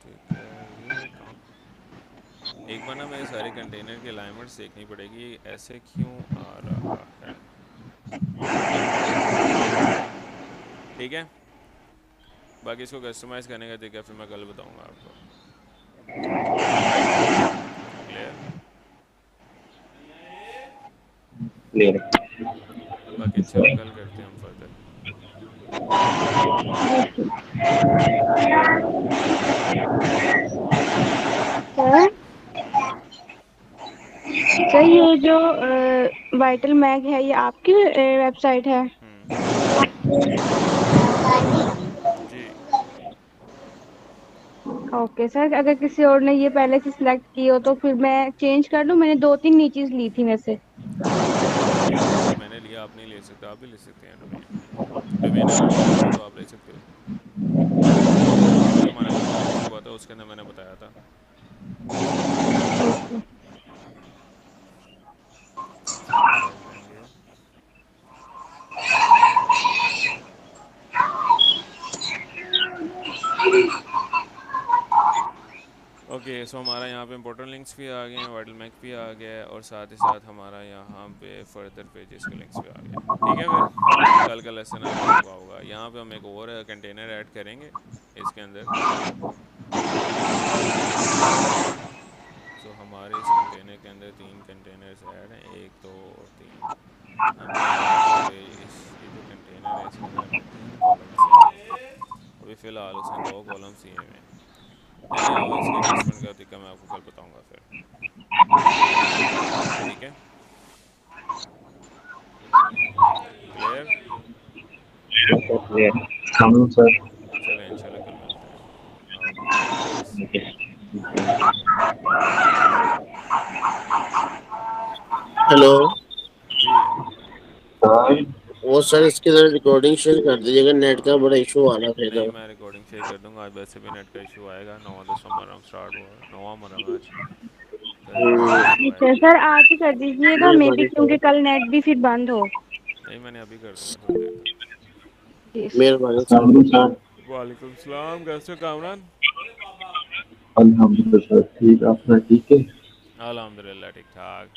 ठीक है, ये काम एक बार ना मेरे सारे कंटेनर की अलाइनमेंट्स देखनी पड़ेगी, ऐसे क्यों आ रहा है, ठीक है। बाकी इसको कस्टमाइज़ करने का तरीका फिर मैं कल बताऊंगा आपको। Clear, clear. बाकी चलो कल करते हैं हम फर्दर। सर ये जो वाइटल मैग है ये आपकी वेबसाइट है? जी ओके सर, अगर किसी और ने ये पहले से सिलेक्ट की हो तो फिर मैं चेंज कर लूँ, मैंने 2-3 नीचेस ली थी वैसे। जो मैंने लिया आप नहीं ले सकते, आप भी ले सकते हैं डोमेन, डोमेन अगर आपने लिया तो आप ले सकते हो। जो हमारा कल का लेक्चर हुआ था उसके अंदर मैंने बताया था। सेव कर देंगे, ओके। सो हमारा यहाँ पे इंपॉर्टेंट लिंक्स भी आ गए हैं, वाइटल मैक भी आ गया है, और साथ ही साथ हमारा यहाँ पे फर्दर पेजेस के लिंक्स भी आ गए। ठीक है, फिर कल का लेसन आप लोगों का होगा। यहाँ पे हम एक और कंटेनर ऐड करेंगे इसके अंदर। सो हमारे इस कंटेनर के अंदर 3 कंटेनर्स ऐड हैं, 1 2 और 3। हमने यहाँ पे इस ये जो कंटेनर है इसके अंदर हमें 3 कॉलम्स चाहिए। अभी फ़िलहाल उसने 2 कॉलम्स दिए हुए हैं, वो इसके एडजस्टमेंट का तरीका मैं आपको कल बताऊंगा फिर। ठीक है, क्लियर, क्लियर। हम सर चलो इंशाल्लाह कल मिलते हैं। ओके, अल्लाह हाफिज़। हेलो जी हाँ वो सर इसके जरा रिकॉर्डिंग शेयर कर दीजिएगा, नेट का बड़ा इशू आ रहा था नहीं, इधर। मैं रिकॉर्डिंग शेयर कर दूंगा। आज वैसे भी नेट का इशू आएगा, 9 10 मुहर्रम स्टार्ट हुआ है, 9वां मुहर्रम है आज, कल नेट का इशू अच्छा आएगा। सर आज ही कर दीजिएगा, मे बी मेहरबानी क्योंकि सर, कल नेट भी फिर बंद हो। नहीं, मैंने अभी कर दूंगा थोड़ी देर तक। जी सर। मेहरबानी सर। सलाम सर। वालेकुम सलाम, कैसे हो कामरान? अल्हम्दुलिल्लाह सर, ठीक। अपना ठीक है? अल्हम्दुलिल्लाह ठीक ठाक।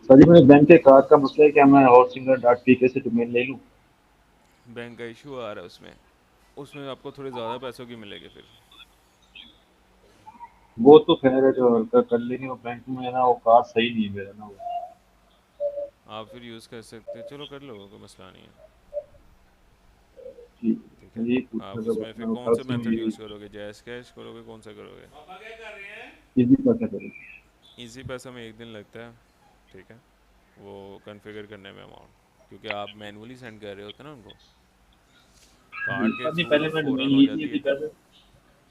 सर जी, मेरे बैंक के कार्ड का मसला है, क्या मैं hostingr.pk से डोमेन ले लूँ? बैंक का इशू आ रहा है उसमें, उसमें आपको थोड़े ज़्यादा पैसों की मिलेगी फिर। वो तो खैर है, जो कर लेंगे। वो बैंक में ना वो कार्ड सही नहीं है मेरा ना वो। आप फिर यूज़ कर सकते हैं, चलो कर लो, कोई मसला नहीं है। ठीक ठीक है, है, यही पूछना आप था उसमें बस, फिर मैं वो कौन कल सा से मेथड यही यूज़ करोगे, जैज़ कैश करोगे, कौन सा करोगे? इजी पैसा करें। इजी पैसा में एक दिन लगता है, ठीक है, वो कॉन्फ़िगर करने में अमाउंट, क्योंकि आप मैनुअली सेंड कर रहे होते हैं ना उनको, जी कार्ड के सर, नहीं थ्रू पहले मैंने डोमेन फ़ौरन हो ली थी जाती इजी है। पैसा।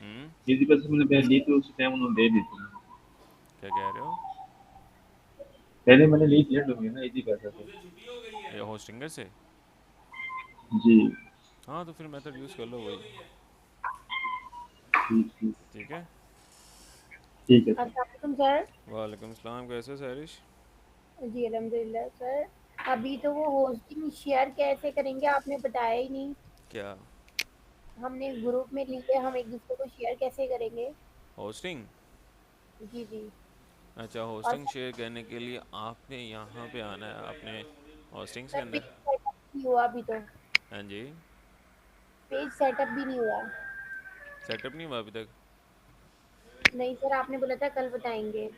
हम्म, इजी पैसा मैंने पहले ली थी, उसी टाइम उन्होंने दे दी थी। क्या कह रहे हो? पहले मैंने ली थी ना डोमेन ना इजी पैसा से। ये होस्टिंगर से? जी हाँ, तो फिर मेथड यूज़ कर लो वही। ठीक ठीक ठीक है। ठीक है सर। अस्सलाम सर। वालेकुम सलाम, कैसे हो सैरिश? जी अल्हम्दुलिल्लाह सर। अभी तो वो होस्टिंग शेयर कैसे करेंगे आपने बताया ही नहीं। क्या हमने ग्रुप में लिए, हम एक दूसरे को शेयर कैसे करेंगे? होस्टिंग? जी जी। अच्छा, और होस्टिंग शेयर करने के लिए आपने यहाँ पे आना है, आपने होस्टिंग्स सर करना पेज है। सेटअप नहीं हुआ अभी तो। हाँ जी, पेज सेटअप भी नहीं हुआ। सेटअप नहीं हुआ अभी तक? नहीं सर, आपने बोला था कल बताएंगे।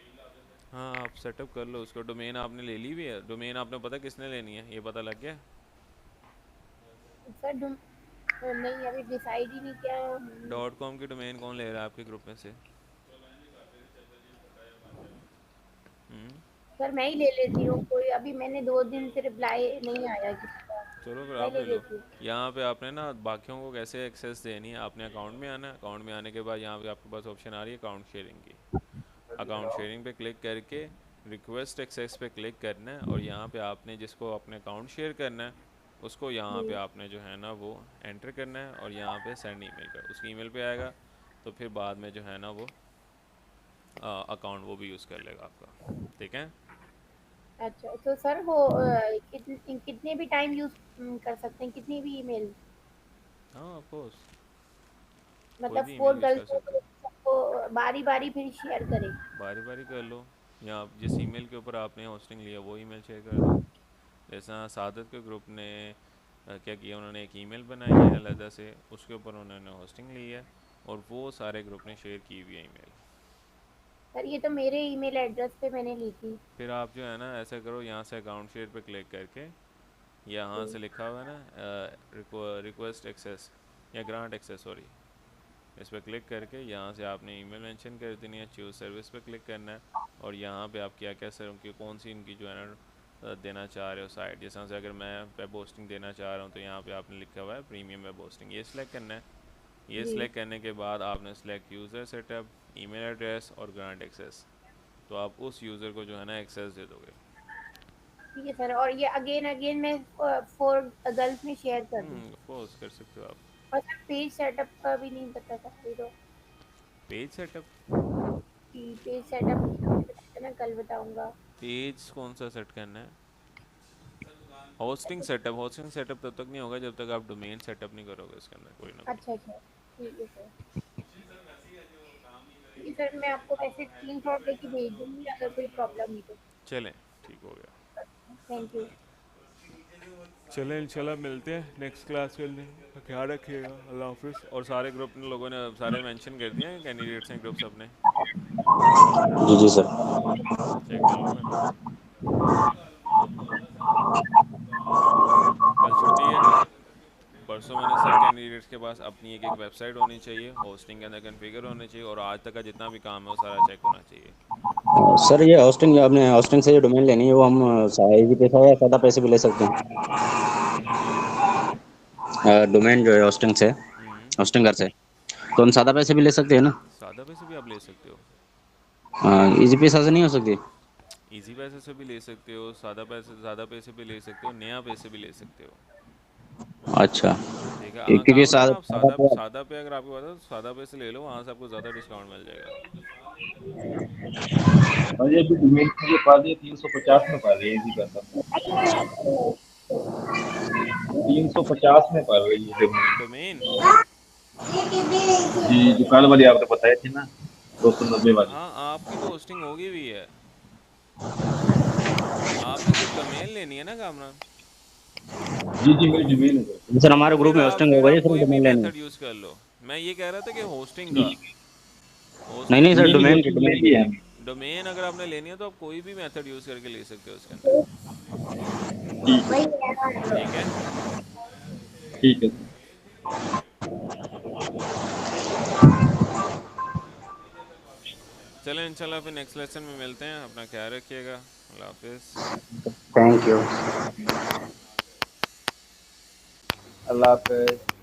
हाँ, आप सेटअप कर लो उसको। डोमेन आपने ले ली भी है? डोमेन आपने पता किसने लेनी है, ये पता लग गया? सर नहीं, अभी डिसाइड ही नहीं किया। .com की डोमेन कौन ले रहा है आपके ग्रुप में से? हम्म, सर मैं ही ले लेती हूँ, कोई अभी मैंने 2 दिन से रिप्लाई नहीं आया किसी का। चलो फिर मैं आप ले ले लो। लेती हूँ। यहाँ पे आपने ना बाकियों को कैसे एक्सेस देनी है, आपने अकाउंट में आना है। अकाउंट में आने के बाद यहाँ पे आपके पास ऑप्शन आ रही है अकाउंट शेयरिंग की। अकाउंट शेयरिंग पे क्लिक करके रिक्वेस्ट एक्सेस पे क्लिक करना है, और यहाँ पे आपने जिसको अपने अकाउंट शेयर करना है उसको यहाँ पे जी आपने जो है ना वो एंटर करना है, और यहाँ पे सेंड ईमेल कर, उसकी ईमेल पे आएगा, तो फिर बाद में जो है ना वो अकाउंट वो भी यूज़ कर लेगा आपका। ठीक है। अच्छा, तो सर वो कितने भी टाइम यूज कर सकते हैं, कितनी भी ईमेल? हाँ, ऑफ कोर्स, कोई मतलब भी ईमेल फोर यूज़ कर गर्ल्स को सकते हो। सबको बारी बारी फिर शेयर करें? बारी बारी कर लो, या आप जिस ईमेल के ऊपर आपने होस्टिंग लिया वो ईमेल शेयर कर दो। जैसा सादत के ग्रुप ने क्या किया, उन्होंने एक ईमेल बनाई है अलहदा से, उसके ऊपर उन्होंने होस्टिंग ली है, और वो सारे ग्रुप ने शेयर की हुई है ईमेल। सर ये तो मेरे ईमेल एड्रेस पे मैंने ली थी। फिर आप जो है ना ऐसा करो, यहाँ से अकाउंट शेयर पे क्लिक करके, यहाँ जी से लिखा हुआ है ना रिक्वेस्ट एक्सेस या ग्रांट एक्सेस, सॉरी, इस पर क्लिक करके यहाँ से आपने ईमेल मेंशन कर देनी है, चूज़ सर्विस पे क्लिक करना है, और यहाँ पे आप क्या क्या सर उनकी कौन सी इनकी जो है ना देना चाह रहे हो साइट। जैसे से अगर मैं वेब होस्टिंग देना चाह रहा हूँ तो यहाँ पे आपने लिखा हुआ है प्रीमियम वेब होस्टिंग, ये सिलेक्ट करना है। ये जी सिलेक्ट करने के बाद आपने select user setup, email address और ग्रांट एक्सेस, तो आप उस यूज़र को जो है ना एक्सेस दे दोगे। ठीक है सर, और ये अगेन अगेन मैं फोर गर्ल्स में शेयर कर दूँ? ऑफ कोर्स कर सकते हो आप। और सर पेज सेटअप का भी नहीं पता था अभी तो। Page setup? कि पेज सेटअप आपने बताया था ना कल बताऊंगा। पेज कौन सा सेट करना है? होस्टिंग सेटअप, होस्टिंग सेटअप तब तक नहीं होगा जब तक आप डोमेन सेटअप नहीं करोगे इसके अंदर कोई ना कोई। अच्छा अच्छा, ठीक है सर। ठीक है सर, मैं आपको वैसे स्क्रीनशॉट लेके भेज दूंगी अगर कोई प्रॉब्लम हुई तो। चलें, ठीक हो गया। Thank you. चलें, इंशाल्लाह मिलते हैं नेक्स्ट क्लास के लिए। ख्याल रखिएगा, अल्लाह हाफिज़। और सारे ग्रुप लोगों ने सारे मेंशन कर दिए हैं कैंडिडेट्स हैं ग्रुप्स अपने? जी जी सर। चेक कर लो फिर। कल छुट्टी है। परसों मैंने सब कैंडिडेट्स के पास अपनी एक एक वेबसाइट होनी चाहिए, होस्टिंग के अंदर कॉन्फ़िगर होने चाहिए, और आज तक का जितना भी काम है वो सारा चेक होना चाहिए। सर ये होस्टिंग, आपने होस्टिंग से जो डोमेन लेनी है वो हम इजी पैसा या सादा पैसे भी ले सकते हाँ जी। हैं? डोमेन जो है होस्टिंग से, होस्टिंगर से, तो हम सादा पैसे भी ले सकते हैं ना? सादा पैसे भी आप ले सकते हो। इजी पैसा से नहीं हो सकती? इजी पैसे से भी ले सकते हो, सादा पैसे, ज़्यादा पैसे भी ले सकते हो, नया पैसे भी ले सकते हो। अच्छा, ठीक है, हाँ क्योंकि कामरान, आप सादा सादा तो सादा पे अगर आपको पता है तो सादा पे से ले लो, वहाँ से आपको ज़्यादा डिस्काउंट मिल जाएगा। और ये भी डोमेन मुझे पा दिए 350 में पा रही है, इजी पैसा 350 में पा रही है डोमेन। डोमेन, जी, जो कल वाली आपने बताई थी ना 290 वाली। हाँ आपकी तो होस्टिंग होगी भी है, आपने सिर्फ डोमेन लेनी है ना कामरान। जी जी, मेरी डोमेन है। सर हमारे ग्रुप में होस्टिंग फिर होगा, ये आप सिर्फ कोई भी डोमेन लेनी है। मेथड यूज़ कर लो। मैं ये कह रहा था कि होस्टिंग का, जी। नहीं नहीं होस्टिंग सर, नहीं नहीं, डोमेन की होस्टिंग डोमेन लेनी की। है। डोमेन अगर आपने लेनी है तो आप कोई भी मेथड यूज़ करके ले सकते हो उसके अंदर। ठीक है, ठीक है। चलें इंशाल्लाह फिर नेक्स्ट लेसन में मिलते हैं। अपना ख्याल रखिएगा, अल्लाह हाफिज़। Thank you. अल्लाह हाफ़िज़।